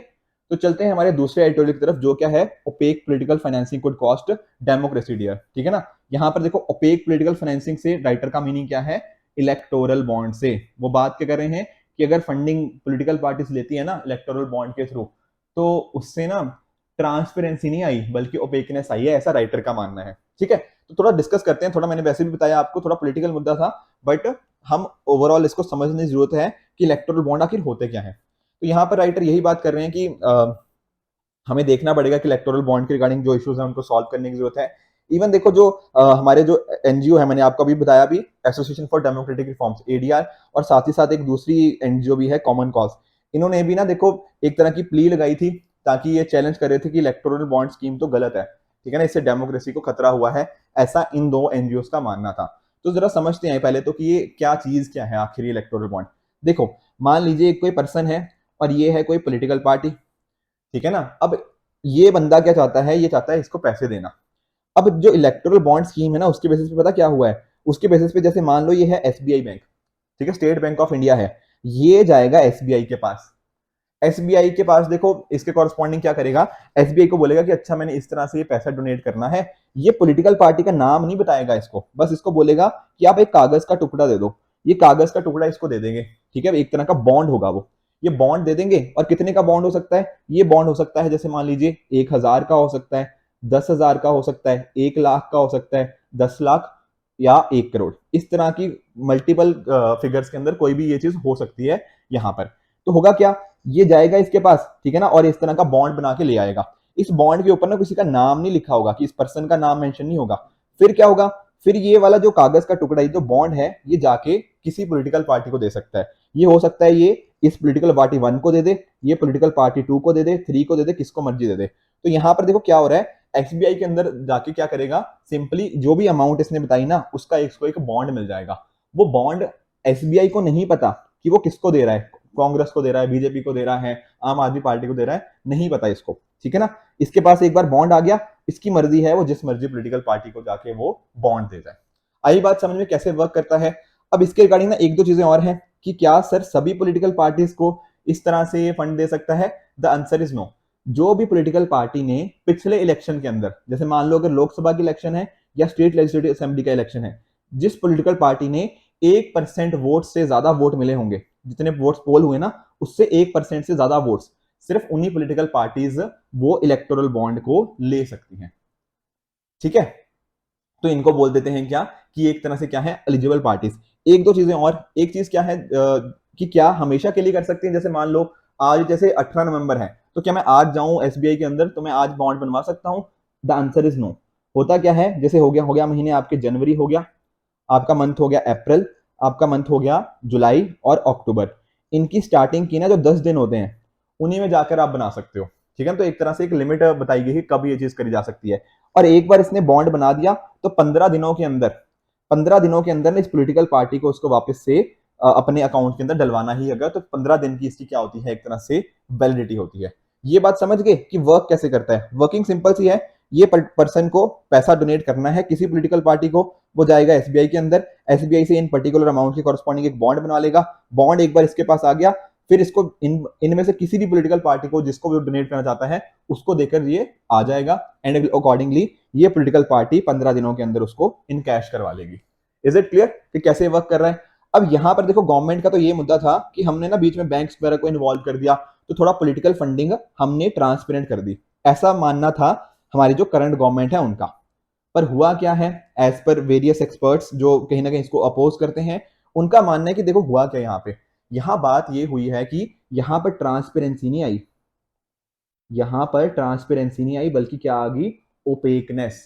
तो चलते हैं हमारे दूसरे एडिटोरियल की तरफ, जो क्या है, opaque political financing could cost democracy dear. ठीक है ना, यहाँ पर देखो, ओपेक पॉलिटिकल फाइनेंसिंग से राइटर का मीनिंग क्या है? इलेक्टोरल बॉन्ड से। वो बात क्या कर रहे हैं कि अगर फंडिंग पॉलिटिकल पार्टीज लेती है ना इलेक्टोरल बॉन्ड के थ्रू, तो उससे ना ट्रांसपेरेंसी नहीं आई, बल्कि ओपेकनेस आई है, ऐसा राइटर का मानना है। ठीक है, तो थोड़ा डिस्कस करते हैं। थोड़ा मैंने वैसे भी बताया आपको, थोड़ा पॉलिटिकल मुद्दा था, बट हम ओवरऑल इसको समझने की जरूरत है कि इलेक्टोरल बॉन्ड आखिर होते क्या है। तो यहाँ पर राइटर यही बात कर रहे हैं कि हमें देखना पड़ेगा कि इलेक्टोरल बॉन्ड के रिगार्डिंग जो इश्यूज हैं उनको सॉल्व करने की जरूरत है। इवन देखो, जो हमारे जो एनजीओ है, मैंने आपको अभी बताया भी, association for democratic reforms, ADR, और साथ ही साथ एक दूसरी एनजीओ भी है, कॉमन कॉज। इन्होंने भी ना देखो एक तरह की प्ली लगाई थी, ताकि ये चैलेंज कर रहे थे कि इलेक्टोरल बॉन्ड स्कीम तो गलत है। ठीक है ना, इससे डेमोक्रेसी को खतरा हुआ है, ऐसा इन दो एनजीओ का मानना था। तो जरा समझते हैं पहले तो कि ये क्या चीज क्या है आखिर इलेक्टोरल बॉन्ड। देखो, मान लीजिए कोई पर्सन है और ये है कोई पॉलिटिकल पार्टी। ठीक है ना, अब ये बंदा क्या चाहता है? ये चाहता है इसको पैसे देना। अब जो इलेक्टोरल बॉन्ड स्कीम है ना, उसके बेसिस पे पता क्या हुआ है? उसके बेसिस पे जैसे मान लो ये है एसबीआई बैंक, ठीक है, स्टेट बैंक ऑफ इंडिया है, ये जाएगा एसबीआई के पास। एसबीआई के पास देखो इसके कॉरस्पॉन्डिंग क्या करेगा, एसबीआई को बोलेगा कि अच्छा मैंने इस तरह से ये पैसा डोनेट करना है, ये पॉलिटिकल पार्टी का नाम नहीं बताएगा इसको, बस इसको बोलेगा कि आप एक कागज का टुकड़ा दे दो, ये कागज का टुकड़ा इसको दे देंगे, ठीक है, एक तरह का बॉन्ड होगा वो, ये बॉन्ड दे देंगे। और कितने का बॉन्ड हो सकता है, ये बॉन्ड हो सकता है जैसे मान लीजिए 1,000 का हो सकता है, 10,000 का हो सकता है, 1 लाख का हो सकता है, 10 लाख या 1 करोड़, इस तरह की मल्टीपल फिगर्स के अंदर कोई भी ये चीज हो सकती है यहाँ पर। तो होगा क्या, ये जाएगा इसके पास, ठीक है ना, और इस तरह का बॉन्ड बना के ले आएगा। इस बॉन्ड के ऊपर ना किसी का नाम नहीं लिखा होगा, कि इस पर्सन का नाम मेंशन नहीं होगा। फिर क्या होगा, फिर ये वाला जो कागज का टुकड़ा, ये जो बॉन्ड है, ये जाके किसी पॉलिटिकल पार्टी को दे सकता है। ये हो सकता है ये इस पॉलिटिकल पार्टी 1 को दे दे, ये पॉलिटिकल पार्टी 2 को दे दे, 3 को दे दे, किसको मर्जी दे दे। तो यहाँ पर देखो क्या हो रहा है, एसबीआई के अंदर जाके क्या करेगा, सिंपली जो भी अमाउंट इसने बताई ना, उसका इसको एक बॉन्ड मिल जाएगा। वो बॉन्ड एसबीआई को नहीं पता कि वो किसको दे रहा है, कांग्रेस को दे रहा है, बीजेपी को दे रहा है, आम आदमी पार्टी को दे रहा है, नहीं पता इसको, ठीक है ना। इसके पास एक बार बॉन्ड आ गया, इसकी मर्जी है वो जिस मर्जी पॉलिटिकल पार्टी को जाके वो बॉन्ड दे जाए। आई बात समझ में कैसे वर्क करता है। अब इसके रिगार्डिंग ना एक दो चीजें और हैं कि क्या सर सभी पॉलिटिकल पार्टीज को इस तरह से ये फंड दे सकता है, द आंसर इज नो। जो भी पॉलिटिकल पार्टी ने पिछले इलेक्शन के अंदर, जैसे मान लो अगर लोकसभा की इलेक्शन है या स्टेट लेजिस्लेटिव असेंबली का इलेक्शन है, जिस पॉलिटिकल पार्टी ने 1% वोट से ज्यादा वोट मिले होंगे, जितने वोट्स पोल हुए ना, उससे 1% से ज्यादा वोट्स, सिर्फ उन्हीं पॉलिटिकल पार्टीज वो इलेक्टोरल बॉन्ड को ले सकती हैं, ठीक है। तो इनको बोल देते हैं क्या, कि एक तरह से क्या है, एलिजिबल पार्टीज। एक दो चीजें और, एक चीज क्या है कि क्या हमेशा के लिए कर सकते हैं, जैसे मान लो आज जैसे 18 नवंबर है, तो क्या मैं आज जाऊं एसबीआई के अंदर तो मैं आज बॉन्ड बनवा सकता हूं, द आंसर इज नो। होता क्या है, जैसे हो गया महीने आपके, जनवरी हो गया, आपका मंथ हो गया अप्रैल, आपका मंथ हो गया जुलाई और अक्टूबर, इनकी स्टार्टिंग की ना जो 10 दिन होते हैं, उन्हीं में जाकर आप बना सकते हो, ठीक है। तो एक तरह से एक लिमिट बताई गई है कब ये चीज करी जा सकती है। और एक बार इसने बॉन्ड बना दिया तो 15 दिनों के अंदर, 15 दिनों के अंदर ना इस पॉलिटिकल पार्टी को उसको वापस से अपने अकाउंट के अंदर डलवाना ही अगर, तो 15 दिन की इसकी क्या होती है, एक तरह से वैलिडिटी होती है। ये बात समझ गए कि वर्क कैसे करता है। वर्किंग सिंपल सी है, ये पर्सन को पैसा डोनेट करना है किसी पॉलिटिकल पार्टी को, वो जाएगा एसबीआई के अंदर, एसबीआई से इन पर्टिकुलर अमाउंट के कॉरस्पॉन्डिंग एक बॉन्ड बना लेगा। बॉन्ड एक बार इसके पास आ गया, फिर इसको इनमें से किसी भी पॉलिटिकल पार्टी को जिसको वो डोनेट करना चाहता है उसको देकर ये आ जाएगा, एंड अकॉर्डिंगली ये पॉलिटिकल पार्टी 15 दिनों के अंदर उसको इन कैश करवा लेगी। इज इट क्लियर कि कैसे वर्क कर रहा है। अब यहां पर देखो गवर्नमेंट का तो ये मुद्दा था कि हमने ना बीच में बैंक्स वगैरह को इन्वॉल्व कर दिया, तो थोड़ा पॉलिटिकल फंडिंग हमने ट्रांसपेरेंट कर दी, ऐसा मानना था हमारी जो करंट गवर्नमेंट है उनका। पर हुआ क्या है, एज पर वेरियस एक्सपर्ट्स जो कहीं ना कहीं इसको अपोज करते हैं, उनका मानना है कि देखो हुआ क्या यहाँ पे, यहाँ बात ये हुई है कि यहाँ पर ट्रांसपेरेंसी नहीं आई, यहाँ पर ट्रांसपेरेंसी नहीं आई, बल्कि क्या आ गई, ओपेकनेस।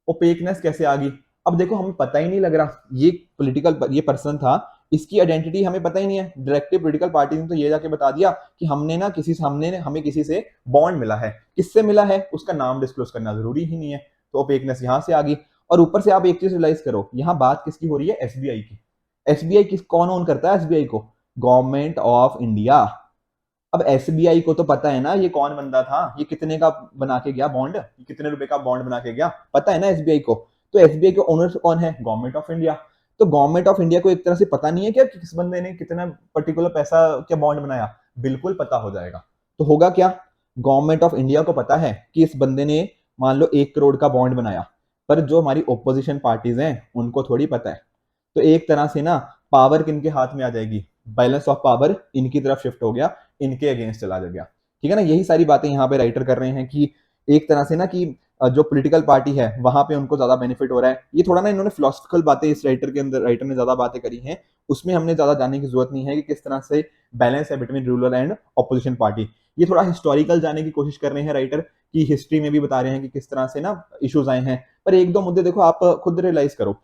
ओपेकनेस कैसे आ गई, अब देखो हमें पता ही नहीं लग रहा ये पॉलिटिकल ये पर्सन था, इसकी आइडेंटिटी हमें पता ही नहीं है। डायरेक्टली पॉलिटिकल पार्टी ने तो ये जाके बता दिया कि हमने ना किसी सामने हमें किसी से बॉन्ड मिला है, किससे मिला है उसका नाम डिस्क्लोज करना जरूरी ही नहीं है, तो ओपेकनेस यहाँ से आ गई। और ऊपर से आप एक चीज रियलाइज करो, यहाँ बात किसकी हो रही है, एसबीआई की। एसबीआई किस कौन ओन करता है एसबीआई को, गवर्नमेंट ऑफ इंडिया। अब एसबीआई को तो पता है ना ये कौन बंदा था, ये कितने का बना के गया बॉन्ड, ये कितने रुपए का बॉन्ड बना के गया, पता है ना एसबीआई को। तो एसबीआई के ओनर कौन है, गवर्नमेंट ऑफ इंडिया। तो गवर्नमेंट ऑफ इंडिया को एक तरह से पता नहीं है क्या कि किस बंदे ने कितना पर्टिकुलर पैसा क्या बॉन्ड बनाया, बिल्कुल पता हो जाएगा। तो होगा क्या, गवर्नमेंट ऑफ इंडिया को पता है कि इस बंदे ने मान लो 1 करोड़ का बॉन्ड बनाया, पर जो हमारी ओपोजिशन पार्टीज हैं उनको थोड़ी पता है। तो एक तरह से ना पावर किनके हाथ में आ जाएगी, बैलेंस ऑफ पावर इनकी तरफ शिफ्ट हो गया, इनके अगेंस्ट चला गया, ठीक है ना। यही सारी बातें यहाँ पे राइटर कर रहे हैं कि एक तरह से ना कि जो पॉलिटिकल पार्टी है वहां पे उनको ज्यादा बेनिफिट हो रहा है। ये थोड़ा ना इन्होंने फिलोसफिकल बातें इस राइटर के अंदर, राइटर ने ज्यादा बातें करी हैं, उसमें हमने ज्यादा जानने की जरूरत नहीं है कि किस तरह से बैलेंस है between ruler and opposition party. ये थोड़ा हिस्टोरिकल जाने की कोशिश कर रहे हैं राइटर, की हिस्ट्री में भी बता रहे हैं कि किस तरह से ना इश्यूज आए हैं। पर एक दो मुद्दे देखो आप खुद रियलाइज करो।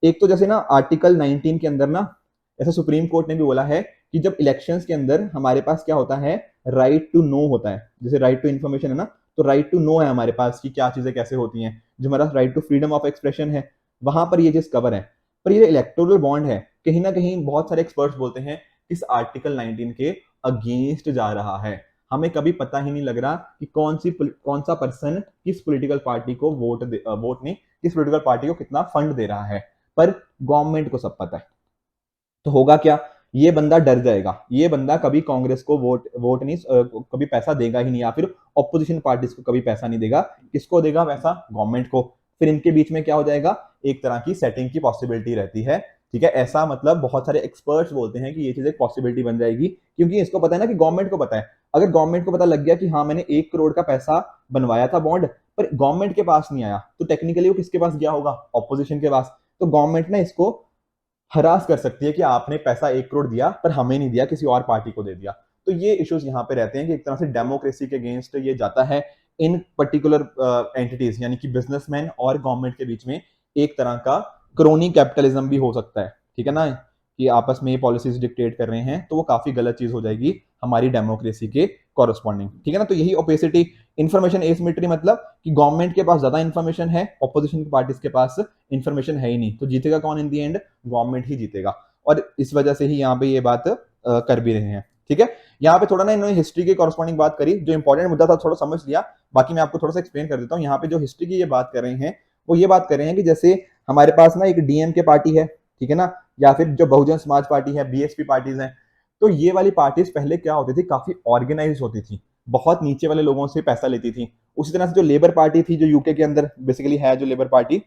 एक तो जैसे ना आर्टिकल 19 के अंदर ना, ऐसा सुप्रीम कोर्ट ने भी बोला है कि जब इलेक्शंस के अंदर हमारे पास क्या होता है, राइट टू नो होता है, जैसे राइट टू इन्फॉर्मेशन है ना, तो राइट टू नो है हमारे पास कि क्या चीजें कैसे होती हैं। जो हमारा right to freedom of expression है, वहां पर ये चीज कवर है। पर ये इलेक्टोरल बॉन्ड है, कहीं ना कहीं बहुत सारे एक्सपर्ट्स बोलते हैं इस आर्टिकल 19 के अगेंस्ट जा रहा है। हमें कभी पता ही नहीं लग रहा कि कौन सा पर्सन किस पॉलिटिकल पार्टी को वोट नहीं, किस पॉलिटिकल पार्टी को कितना फंड दे रहा है, पर गवर्नमेंट को सब पता है। तो होगा क्या, ये बंदा डर जाएगा, ये बंदा कभी कांग्रेस को वोट नहीं कभी पैसा देगा ही नहीं, या फिर ऑपोजिशन पार्टीज को कभी पैसा नहीं देगा। किसको देगा पैसा? गवर्नमेंट को। फिर इनके बीच में क्या हो जाएगा? एक तरह की सेटिंग की पॉसिबिलिटी रहती है, ठीक है। ऐसा मतलब बहुत सारे एक्सपर्ट्स बोलते हैं कि ये चीज एक पॉसिबिलिटी बन जाएगी, क्योंकि इसको पता है ना कि गवर्नमेंट को पता है। अगर गवर्नमेंट को पता लग गया कि हाँ मैंने 1 करोड़ का पैसा बनवाया था बॉन्ड, पर गवर्नमेंट के पास नहीं आया, तो टेक्निकली वो किसके पास गया होगा? ऑपोजिशन के पास। तो गवर्नमेंट ना इसको हरास कर सकती है कि आपने पैसा 1 करोड़ दिया पर हमें नहीं दिया, किसी और पार्टी को दे दिया। तो ये इश्यूज यहाँ पे रहते हैं कि एक तरह से डेमोक्रेसी के अगेंस्ट ये जाता है। इन पर्टिकुलर एंटिटीज यानी कि बिजनेसमैन और गवर्नमेंट के बीच में एक तरह का क्रोनी कैपिटलिज्म भी हो सकता है, ठीक है ना, कि आपस में पॉलिसीज डिक्टेट कर रहे हैं, तो वो काफी गलत चीज हो जाएगी हमारी डेमोक्रेसी के कॉरस्पॉन्डिंग, ठीक है ना। तो यही ओपेसिटी, इंफॉर्मेशन एसिमेट्री, मतलब कि गवर्नमेंट के पास ज्यादा इंफॉर्मेशन है, ऑपोजिशन पार्टीज के पास इंफॉर्मेशन है ही नहीं, तो जीतेगा कौन इन दी एंड? गवर्नमेंट ही जीतेगा। और इस वजह से ही यहाँ पे ये बात कर भी रहे हैं, ठीक है। यहाँ पे थोड़ा ना इन्होंने हिस्ट्री के कॉरस्पॉन्डिंग बात करी, जो इंपॉर्टेंट मुद्दा था थोड़ा समझ लिया, बाकी मैं आपको थोड़ा सा एक्सप्लेन कर देता हूँ। यहाँ पे जो हिस्ट्री की ये बात कर रहे हैं, वो ये बात कर रहे हैं कि जैसे हमारे पास ना एक डीएमके पार्टी है, ठीक है ना, या फिर जो बहुजन समाज पार्टी है, बीएसपी पार्टीज हैं, तो ये वाली पार्टीज पहले क्या होती थी? काफी ऑर्गेनाइज होती थी, बहुत नीचे वाले लोगों से पैसा लेती थी। उसी तरह से जो लेबर पार्टी थी, जो यूके के अंदर बेसिकली है जो लेबर पार्टी,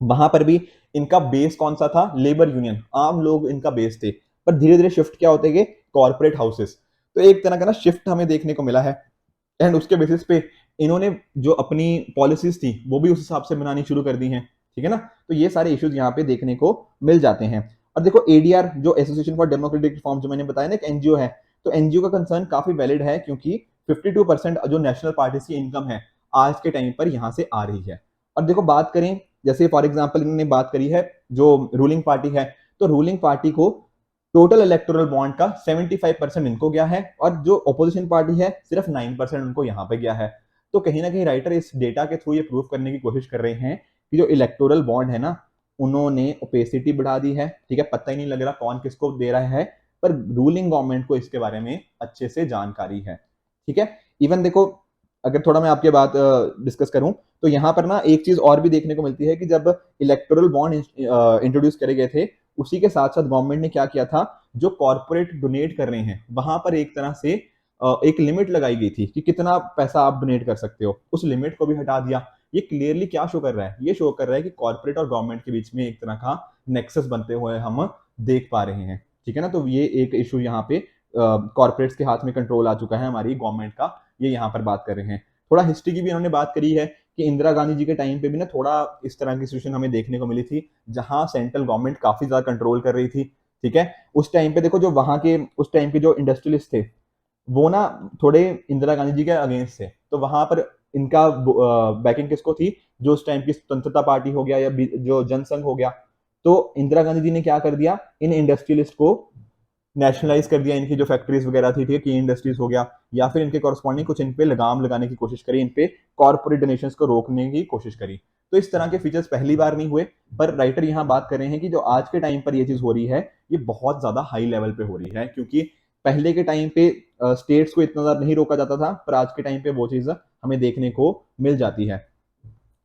वहां पर भी इनका बेस कौन सा था? लेबर यूनियन, आम लोग इनका बेस थे। पर धीरे धीरे शिफ्ट क्या होते गए? Corporate houses. तो एक तरह का ना शिफ्ट हमें देखने को मिला है, एंड उसके बेसिस पे इन्होंने जो अपनी पॉलिसीज थी वो भी उस हिसाब से बनानी शुरू कर दी हैं, ठीक है ना। तो ये सारे इश्यूज यहाँ पे देखने को मिल जाते हैं। और देखो एडीआर, जो एसोसिएशन फॉर डेमोक्रेटिक रिफॉर्म, जो मैंने बताया ना एक एनजीओ है, तो एनजीओ का कंसर्न काफी वैलिड है, क्योंकि 52% जो नेशनल पार्टीज की इनकम है आज के टाइम पर यहाँ से आ रही है। और देखो बात करें, जैसे फॉर एग्जाम्पल इन्होंने बात करी है जो रूलिंग पार्टी है, तो रूलिंग पार्टी को टोटल इलेक्टोरल बॉन्ड का 75% इनको गया है, और जो ऑपोजिशन पार्टी है सिर्फ 9% उनको यहाँ पे गया है। तो कहीं ना कहीं राइटर इस डेटा के थ्रू ये प्रूव करने की कोशिश कर रहे हैं कि जो इलेक्टोरल बॉन्ड है ना, उन्होंने ओपेसिटी बढ़ा दी है, ठीक है, पता ही नहीं लग रहा कौन किसको दे रहा है, पर रूलिंग गवर्नमेंट को इसके बारे में अच्छे से जानकारी है, ठीक है। इवन देखो, अगर थोड़ा मैं आपके बात डिस्कस करूं, तो यहाँ पर ना एक चीज और भी देखने को मिलती है कि जब इलेक्टोरल बॉन्ड इंट्रोड्यूस करे गए थे, उसी के साथ साथ गवर्नमेंट ने क्या किया था? जो कॉर्पोरेट डोनेट कर रहे हैं वहां पर एक तरह से एक लिमिट लगाई गई थी कि कितना पैसा आप डोनेट कर सकते हो, उस लिमिट को भी हटा दिया। ये क्लियरली क्या शो कर रहा है? ये शो कर रहा है कि कॉर्पोरेट और गवर्नमेंट के बीच में एक तरह का नेक्सस बनते हुए हम देख पा रहे हैं, ठीक है ना। तो ये एक इशू यहाँ पे कॉर्पोरेट्स के हाथ में कंट्रोल आ चुका है हमारी गवर्नमेंट का, ये यहाँ पर बात कर रहे हैं। थोड़ा हिस्ट्री की भी इन्होंने बात करी है कि इंदिरा गांधी जी के टाइम पे भी ना थोड़ा इस तरह की सिचुएशन हमें देखने को मिली थी, जहां सेंट्रल गवर्नमेंट काफी ज्यादा कंट्रोल कर रही थी, ठीक है। उस टाइम पे देखो, जो वहां के उस टाइम के जो इंडस्ट्रियलिस्ट थे, वो ना थोड़े इंदिरा गांधी जी के अगेंस्ट थे, तो वहां पर इनका बैकिंग किसको थी? जो उस टाइम की स्वतंत्रता पार्टी हो गया या जो जनसंघ हो गया। तो इंदिरा गांधी जी ने क्या कर दिया? इन इंडस्ट्रियलिस्ट को नेशनलाइज कर दिया, इनकी जो फैक्ट्रीज वगैरह थी, ठीक है, की इंडस्ट्रीज हो गया, या फिर इनके कॉरस्पॉन्डिंग कुछ इन पे लगाम लगाने की कोशिश करी, इन पे कॉर्पोरेट डोनेशंस को रोकने की कोशिश करी। तो इस तरह के फीचर्स पहली बार नहीं हुए, पर राइटर यहाँ बात कर रहे हैं कि जो आज के टाइम पर ये चीज हो रही है, ये बहुत ज्यादा हाई लेवल पे हो रही है, क्योंकि पहले के टाइम पे स्टेट्स को इतना ज्यादा नहीं रोका जाता था, पर आज के टाइम पे वो चीज हमें देखने को मिल जाती है।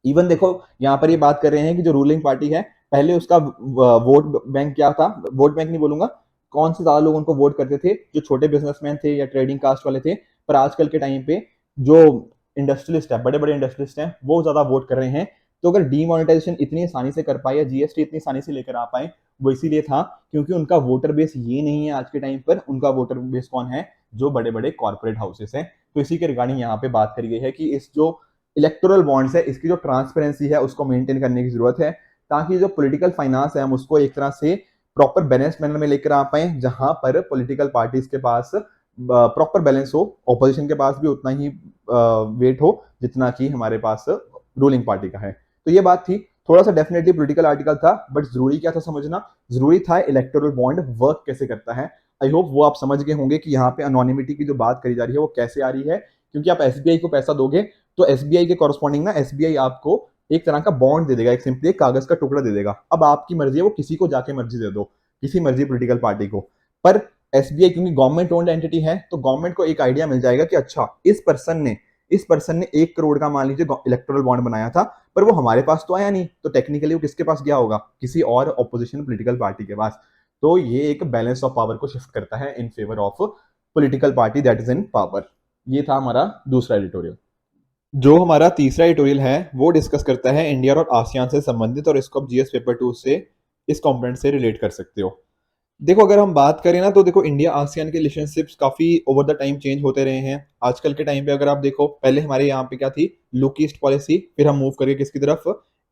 इवन देखो, यहाँ पर ये बात कर रहे हैं कि जो रूलिंग पार्टी है, पहले उसका वोट बैंक क्या था? वोट बैंक नहीं बोलूंगा, कौन से ज्यादा लोग उनको वोट करते थे? जो छोटे बिजनेसमैन थे या ट्रेडिंग कास्ट वाले थे। पर आजकल के टाइम पे जो इंडस्ट्रियलिस्ट है, बड़े बड़े इंडस्ट्रियलिस्ट हैं, वो ज्यादा वोट कर रहे हैं। तो अगर डीमोनेटाइजेशन इतनी आसानी से कर पाए या जीएसटी इतनी आसानी से लेकर आ पाए, वो इसीलिए था क्योंकि उनका वोटर बेस ये नहीं है आज के टाइम पर, उनका वोटर बेस कौन है? जो बड़े बड़े कॉर्पोरेट हाउसेस हैं। तो इसी के रिगार्डिंग यहाँ पे बात करी गई है कि इस जो इलेक्टोरल बॉन्ड्स है, इसकी जो ट्रांसपेरेंसी है उसको मेंटेन करने की जरूरत है, ताकि जो पॉलिटिकल फाइनेंस है हम उसको एक तरह से प्रॉपर बैलेंस मैनर में लेकर आ पाए, जहां पर पॉलिटिकल पार्टीज के पास प्रॉपर बैलेंस हो, ऑपोजिशन के पास भी उतना ही वेट हो जितना कि हमारे पास रूलिंग पार्टी का है। तो ये बात थी, थोड़ा सा डेफिनेटली पॉलिटिकल आर्टिकल था, बट जरूरी क्या था समझना? जरूरी था इलेक्टोरल बॉन्ड वर्क कैसे करता है। आई होप वो आप समझ गए होंगे कि यहाँ पे अनोनिमिटी की जो बात करी जा रही है वो कैसे आ रही है, क्योंकि आप एसबीआई को पैसा दोगे तो एसबीआई के कॉरस्पॉन्डिंग ना एसबीआई आपको एक तरह का बॉन्ड दे देगा, एक सिंपली एक कागज का टुकड़ा दे देगा। अब आपकी मर्जी है, वो किसी को जाके मर्जी दे दो, किसी मर्जी पॉलिटिकल पार्टी को। पर एसबीआई क्योंकि गवर्नमेंट ओन्ड एंटिटी है, तो गवर्नमेंट को एक आइडिया मिल जाएगा कि अच्छा इस पर्सन ने 1 करोड़ का मान लीजिए इलेक्टोरल बॉन्ड बनाया था, पर वो हमारे पास तो आया नहीं, तो टेक्निकली वो किसके पास गया होगा? किसी और ऑपोजिशन पॉलिटिकल पार्टी के पास। तो ये एक बैलेंस ऑफ पावर को शिफ्ट करता है in favour of political party that is in power. ये था हमारा दूसरा एडिटोरियल। जो हमारा तीसरा एडिटोरियल है वो डिस्कस करता है इंडिया और आसियान से संबंधित, और इसको आप जीएस पेपर 2 से इस कंपोनेंट से रिलेट कर सकते हो। देखो अगर हम बात करें ना, तो देखो इंडिया आसियान के रिलेशनशिप्स काफी ओवर द टाइम चेंज होते रहे हैं। आजकल के टाइम पे अगर आप देखो, पहले हमारे यहाँ पे क्या थी, लुक ईस्ट पॉलिसी, फिर हम मूव करके किसकी तरफ,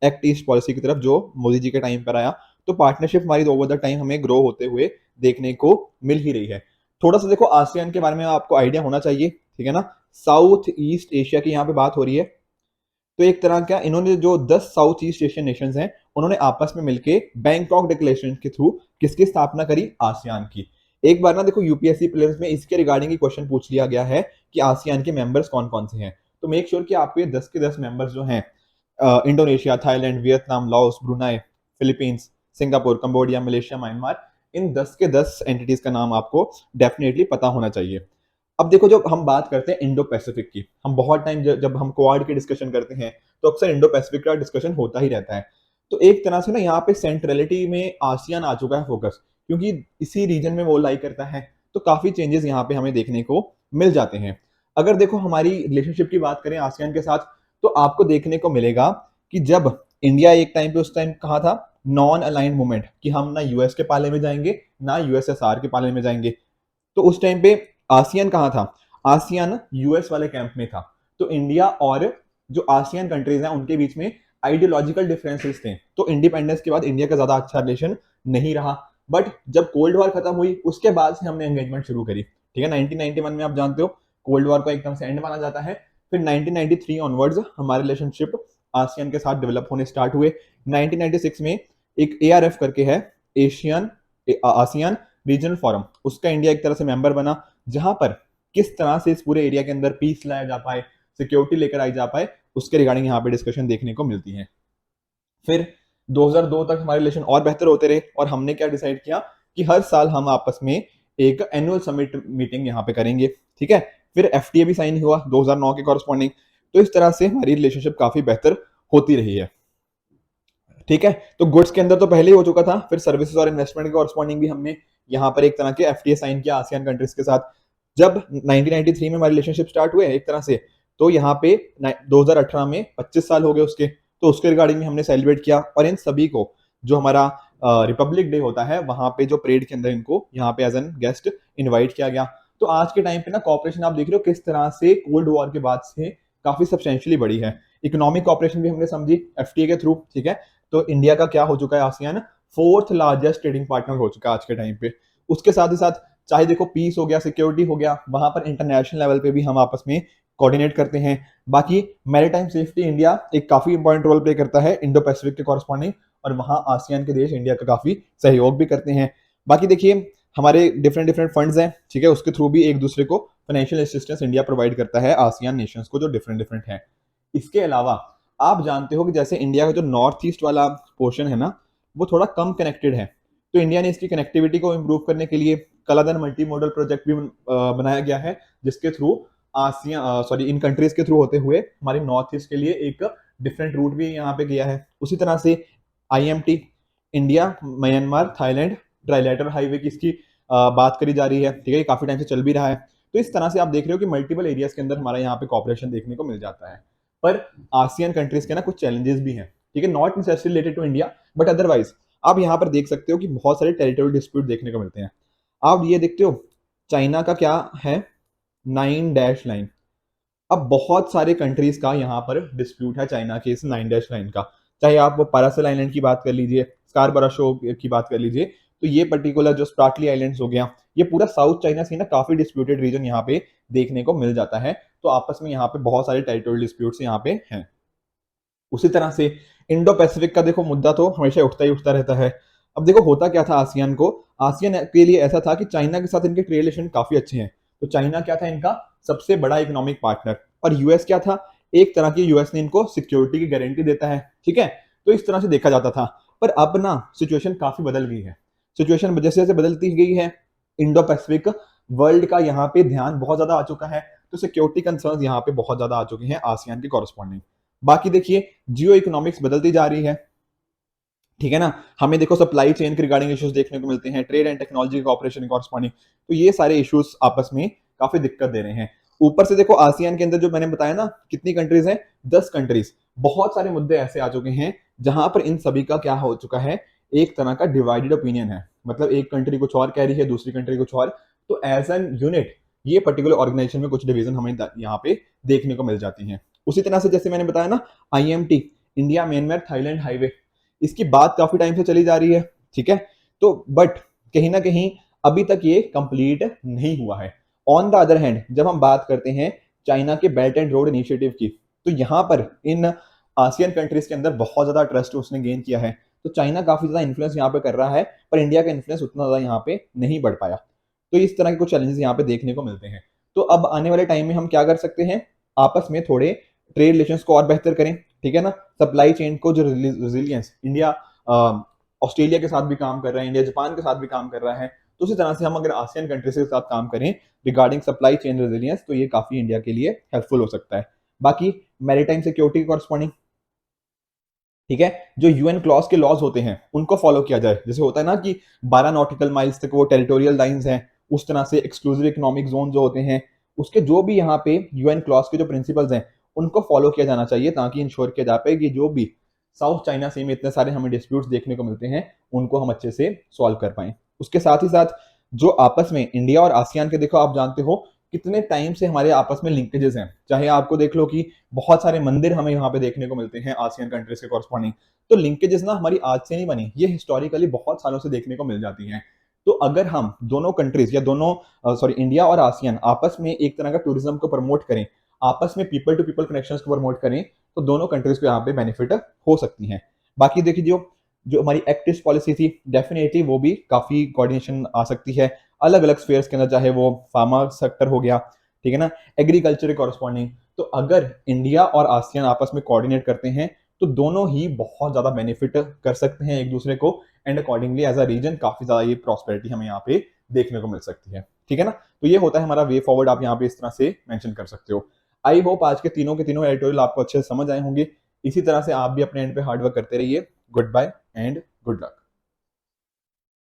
एक्ट ईस्ट पॉलिसी की तरफ, जो मोदी जी के टाइम पर आया। तो पार्टनरशिप हमारी ओवर द टाइम हमें ग्रो होते हुए देखने को मिल ही रही है। थोड़ा सा देखो आसियान के बारे में आपको आइडिया होना चाहिए, ठीक है ना। साउथ ईस्ट एशिया की यहाँ पे बात हो रही है। तो एक तरह का इन्होंने जो 10 साउथ ईस्ट एशियन नेशंस हैं, उन्होंने आपस में मिलके बैंकॉक डिक्लेरेशन के थ्रू किसकी स्थापना करी, आसियान की। एक बार ना देखो यूपीएससी प्रीलिम्स में इसके रिगार्डिंग ही क्वेश्चन पूछ लिया गया है कि आसियान के मेंबर्स कौन कौन से हैं। तो मेक श्योर कि आपको ये 10 के 10 मेंबर्स जो हैं, Indonesia, Thailand, Vietnam, Laos, Brunei, Philippines, Singapore, Cambodia, Malaysia, Myanmar, इन 10 के 10 एंटिटीज का नाम आपको डेफिनेटली पता होना चाहिए। अब देखो जब हम बात करते हैं इंडो पैसिफिक की, हम बहुत टाइम जब हम क्वाड की डिस्कशन करते हैं तो अक्सर इंडो पैसिफिक का डिस्कशन होता ही रहता है। तो एक तरह से ना यहाँ पे सेंट्रलिटी में आसियान आ चुका है फोकस, क्योंकि इसी रीजन में वो लाई करता है। तो काफी चेंजेस यहाँ पे हमें देखने को मिल जाते हैं। अगर देखो हमारी रिलेशनशिप की बात करें आसियान के साथ, तो आपको देखने को मिलेगा कि जब इंडिया एक टाइम पे, उस टाइम कहा था नॉन अलाइंड मूवमेंट, कि हम ना यूएस के पाले में जाएंगे ना यूएसएसआर के पाले में जाएंगे। तो उस टाइम पे आसियान कहाँ था, आसियान यूएस वाले कैंप में था। तो इंडिया और जो आसियान कंट्रीज हैं उनके बीच में आइडियोलॉजिकल डिफरेंसेस थे। तो इंडिपेंडेंस के बाद इंडिया का ज्यादा अच्छा रिलेशन नहीं रहा। बट जब कोल्ड वॉर खत्म हुई उसके बाद से हमने एंगेजमेंट शुरू करी, ठीक है। 1991 में आप जानते हो कोल्ड वॉर को एकदम से एंड माना जाता है। फिर 1993 ऑनवर्ड्स हमारे रिलेशनशिप आसियान के साथ डेवलप होने स्टार्ट हुए। 1996 में एक एआरएफ करके है, एशियन आसियान रीजनल फोरम, उसका इंडिया एक तरह से मेंबर बना, जहां पर किस तरह से इस पूरे एरिया के अंदर पीस लाया जा पाए, सिक्योरिटी लेकर आई जा पाए, उसके रिगार्डिंग यहाँ पे डिस्कशन देखने को मिलती है। फिर 2002 तक हमारे रिलेशन और बेहतर होते रहे, और हमने क्या डिसाइड किया कि हर साल हम आपस में एक एनुअल समिट मीटिंग यहाँ पे करेंगे, ठीक है। फिर एफटीए भी साइन हुआ 2009 के कॉरस्पॉन्डिंग। तो इस तरह से हमारी रिलेशनशिप काफी बेहतर होती रही है, ठीक है। तो गुड्स के अंदर तो पहले ही हो चुका था, फिर सर्विसेज और इन्वेस्टमेंट के कॉरस्पॉन्डिंग भी हमने यहाँ पर एक तरह के एफटीए साइन किया आसियान कंट्रीज के साथ। जब 1993 में हमारी रिलेशनशिप स्टार्ट हुए एक तरह से, तो यहाँ पे 2018 में 25 साल हो गए उसके। तो उसके रिगार्डिंग में हमने सेलिब्रेट किया, और इन सभी को जो हमारा रिपब्लिक डे होता है वहां पे जो परेड के अंदर इनको यहाँ पे एज एन गेस्ट इन्वाइट किया गया। तो आज के टाइम पे ना कॉपरेशन आप देख रहे हो किस तरह से कोल्ड वॉर के बाद से काफी सब्सटेंशियली बढ़ी है। इकोनॉमिक कॉपरेशन भी हमने समझी एफटीए के थ्रू, ठीक है। तो इंडिया का क्या हो चुका है, ASEAN fourth largest trading partner हो चुका है आज के टाइम पे। उसके साथ ही साथ चाहे देखो पीस हो गया, सिक्योरिटी हो गया, वहां पर इंटरनेशनल लेवल पे भी हम आपस में कोऑर्डिनेट करते हैं। बाकी मैरीटाइम सेफ्टी इंडिया एक काफी इंपॉर्टेंट रोल प्ले करता है इंडो पैसिफिक के कॉरस्पॉन्डिंग, और वहां आसियान के देश इंडिया का काफी सहयोग भी करते हैं। बाकी देखिए हमारे डिफरेंट डिफरेंट फंड्स हैं, ठीक है, उसके थ्रू भी एक दूसरे को फाइनेंशियल असिस्टेंस इंडिया प्रोवाइड करता है आसियान नेशंस को, जो डिफरेंट डिफरेंट है। इसके अलावा आप जानते हो कि जैसे इंडिया का जो नॉर्थ ईस्ट वाला पोर्शन है ना, वो थोड़ा कम कनेक्टेड है। तो इंडिया ने इसकी कनेक्टिविटी को इम्प्रूव करने के लिए कलादन मल्टी मॉडल प्रोजेक्ट भी बनाया गया है, जिसके थ्रू इन कंट्रीज के थ्रू होते हुए हमारे नॉर्थ ईस्ट के लिए एक डिफरेंट रूट भी यहाँ पे गया है। उसी तरह से IMT, India Myanmar Thailand trilateral highway की इसकी बात करी जा रही है, ठीक है, ये काफी टाइम से चल भी रहा है। तो इस तरह से आप देख रहे हो कि मल्टीपल एरियाज के अंदर हमारा यहाँ पे कॉपरेशन देखने को मिल जाता है। पर आसियान कंट्रीज के ना कुछ चैलेंजेस भी हैं, ठीक है, not necessary related to India, but otherwise आप यहाँ पर देख सकते हो कि बहुत सारे टेरिटोरियल डिस्प्यूट देखने को मिलते हैं। आप ये देखते हो चाइना का क्या है, 9 डैश लाइन। अब बहुत सारे कंट्रीज का यहाँ पर डिस्प्यूट है चाइना के इस 9 डैश लाइन का। चाहे आप वो पारासिल आइलैंड की बात कर लीजिए, स्कारबरा शो की बात कर लीजिए, तो ये पर्टिकुलर जो स्प्राटली आइलैंड्स हो गया, ये पूरा साउथ चाइना सी ना काफी डिस्प्यूटेड रीजन यहाँ पे देखने को मिल जाता है। तो आपस में यहाँ पे बहुत सारे टेरिटोरियल डिस्प्यूट्स यहाँ पे हैं। उसी तरह से इंडो पैसिफिक का देखो मुद्दा तो हमेशा उठता ही उठता रहता है। अब देखो होता क्या था आसियान को, आसियान के लिए ऐसा था कि चाइना के साथ इनके ट्रेड रिलेशन काफी अच्छे हैं। तो चाइना क्या था इनका सबसे बड़ा इकोनॉमिक पार्टनर, और यूएस क्या था, एक तरह की यूएस ने इनको सिक्योरिटी की गारंटी देता है, ठीक है। तो इस तरह से देखा जाता था। पर अब ना सिचुएशन काफी बदल गई है। सिचुएशन जैसे जैसे बदलती गई है, इंडो पैसिफिक वर्ल्ड का यहाँ पे ध्यान बहुत ज्यादा आ चुका है। तो सिक्योरिटी कंसर्न यहाँ पे बहुत ज्यादा आ चुके हैं आसियान के कॉरस्पॉन्डिंग। बाकी देखिए जियो इकोनॉमिक्स बदलती जा रही है, ठीक है ना। हमें देखो सप्लाई चेन के रिगार्डिंग इश्यूज देखने को मिलते हैं, trade and technology corporation corresponding, तो ये सारे इश्यूज आपस में काफी दिक्कत दे रहे हैं। ऊपर से देखो आसियान के अंदर जो मैंने बताया ना कितनी कंट्रीज हैं, 10 कंट्रीज। बहुत सारे मुद्दे ऐसे आ चुके हैं जहां पर इन सभी का क्या हो चुका है, एक तरह का डिवाइडेड ओपिनियन है। मतलब एक कंट्री कुछ और कह रही है, दूसरी कंट्री कुछ और। तो एज एन यूनिट ये पर्टिकुलर ऑर्गेनाइजेशन में कुछ डिवीजन हमें यहाँ पे देखने को मिल जाती हैं। उसी तरह से जैसे मैंने बताया ना, IMT, India Myanmar Thailand highway, इसकी बात काफी टाइम से चली जा रही है, ठीक है। तो बट कहीं ना कहीं अभी तक ये कंप्लीट नहीं हुआ है। ऑन द अदर हैंड जब हम बात करते हैं चाइना के बेल्ट एंड रोड इनिशिएटिव की, तो यहाँ पर इन आसियन कंट्रीज के अंदर बहुत ज्यादा ट्रस्ट उसने गेन किया है। तो चाइना काफी ज्यादा इन्फ्लुएंस यहाँ पे कर रहा है, पर इंडिया का इन्फ्लुएंस उतना ज्यादा यहाँ पे नहीं बढ़ पाया। तो इस तरह के कुछ चैलेंजेस यहाँ पे देखने को मिलते हैं। तो अब आने वाले टाइम में हम क्या कर सकते हैं, आपस में थोड़े ट्रेड रिलेशंस को और बेहतर करें, ठीक है ना। सप्लाई चेन को जो रेजिलियंस इंडिया ऑस्ट्रेलिया के साथ भी काम कर रहा है, इंडिया जापान के साथ भी काम कर रहा है, तो उसी तरह से हम अगर आसियान कंट्रीज के साथ काम करें रिगार्डिंग सप्लाई चेन रेजिलियंस, तो ये काफी इंडिया के लिए हेल्पफुल हो सकता है। बाकी मैरीटाइम सिक्योरिटी कॉरस्पॉन्डिंग, ठीक है, जो यूएन क्लॉज के लॉज होते हैं उनको फॉलो किया जाए। जैसे होता है ना कि 12 नॉटिकल माइल्स तक वो टेरिटोरियल लाइंस हैं, उस तरह से एक्सक्लूसिव इकोनॉमिक जोन जो होते हैं, उसके जो भी यहाँ पे यूएन क्लॉज के जो प्रिंसिपल्स हैं उनको फॉलो किया जाना चाहिए, ताकि इंश्योर किया जा पाए कि जो भी साउथ चाइना सी में इतने सारे हमें डिस्प्यूट्स देखने को मिलते हैं उनको हम अच्छे से सॉल्व कर पाए। उसके साथ ही साथ जो आपस में इंडिया और आसियान के, देखो आप जानते हो कितने टाइम से हमारे आपस में लिंकेजेस हैं। चाहे आपको देख लो कि बहुत सारे मंदिर हमें यहाँ पे देखने को मिलते हैं आसियान कंट्रीज के कॉरस्पॉन्डिंग। तो लिंकेजेस ना हमारी आज से नहीं बनी, ये हिस्टोरिकली बहुत सालों से देखने को मिल जाती हैं। तो अगर हम दोनों कंट्रीज या दोनों सॉरी इंडिया और आसियान आपस में एक तरह का टूरिज्म को प्रमोट करें, आपस में पीपल टू पीपल कनेक्शंस को प्रमोट करें, तो दोनों कंट्रीज को यहाँ पे बेनिफिट हो सकती हैं। बाकी देखिए जो जो हमारी एक्टिव पॉलिसी थी, डेफिनेटली वो भी काफी कोऑर्डिनेशन आ सकती है अलग अलग स्फेयर्स के अंदर, चाहे वो फार्मा सेक्टर हो गया, ठीक है ना, एग्रीकल्चर के कॉरस्पॉन्डिंग। तो अगर इंडिया और आसियान आपस में कोऑर्डिनेट करते हैं तो दोनों ही बहुत ज्यादा बेनिफिट कर सकते हैं एक दूसरे को, and accordingly as a reason काफी ज्यादा ये प्रॉस्पेरिटी हमें यहाँ पे देखने को मिल सकती है, ठीक है ना। तो ये होता है हमारा वे फॉरवर्ड, आप यहाँ पे इस तरह से मेंशन कर सकते हो। आई होप आज के तीनों एडिटोरियल आपको अच्छे से समझ आए होंगे। इसी तरह से आप भी अपने एंड पे हार्डवर्क करते रहिए। Goodbye and good luck.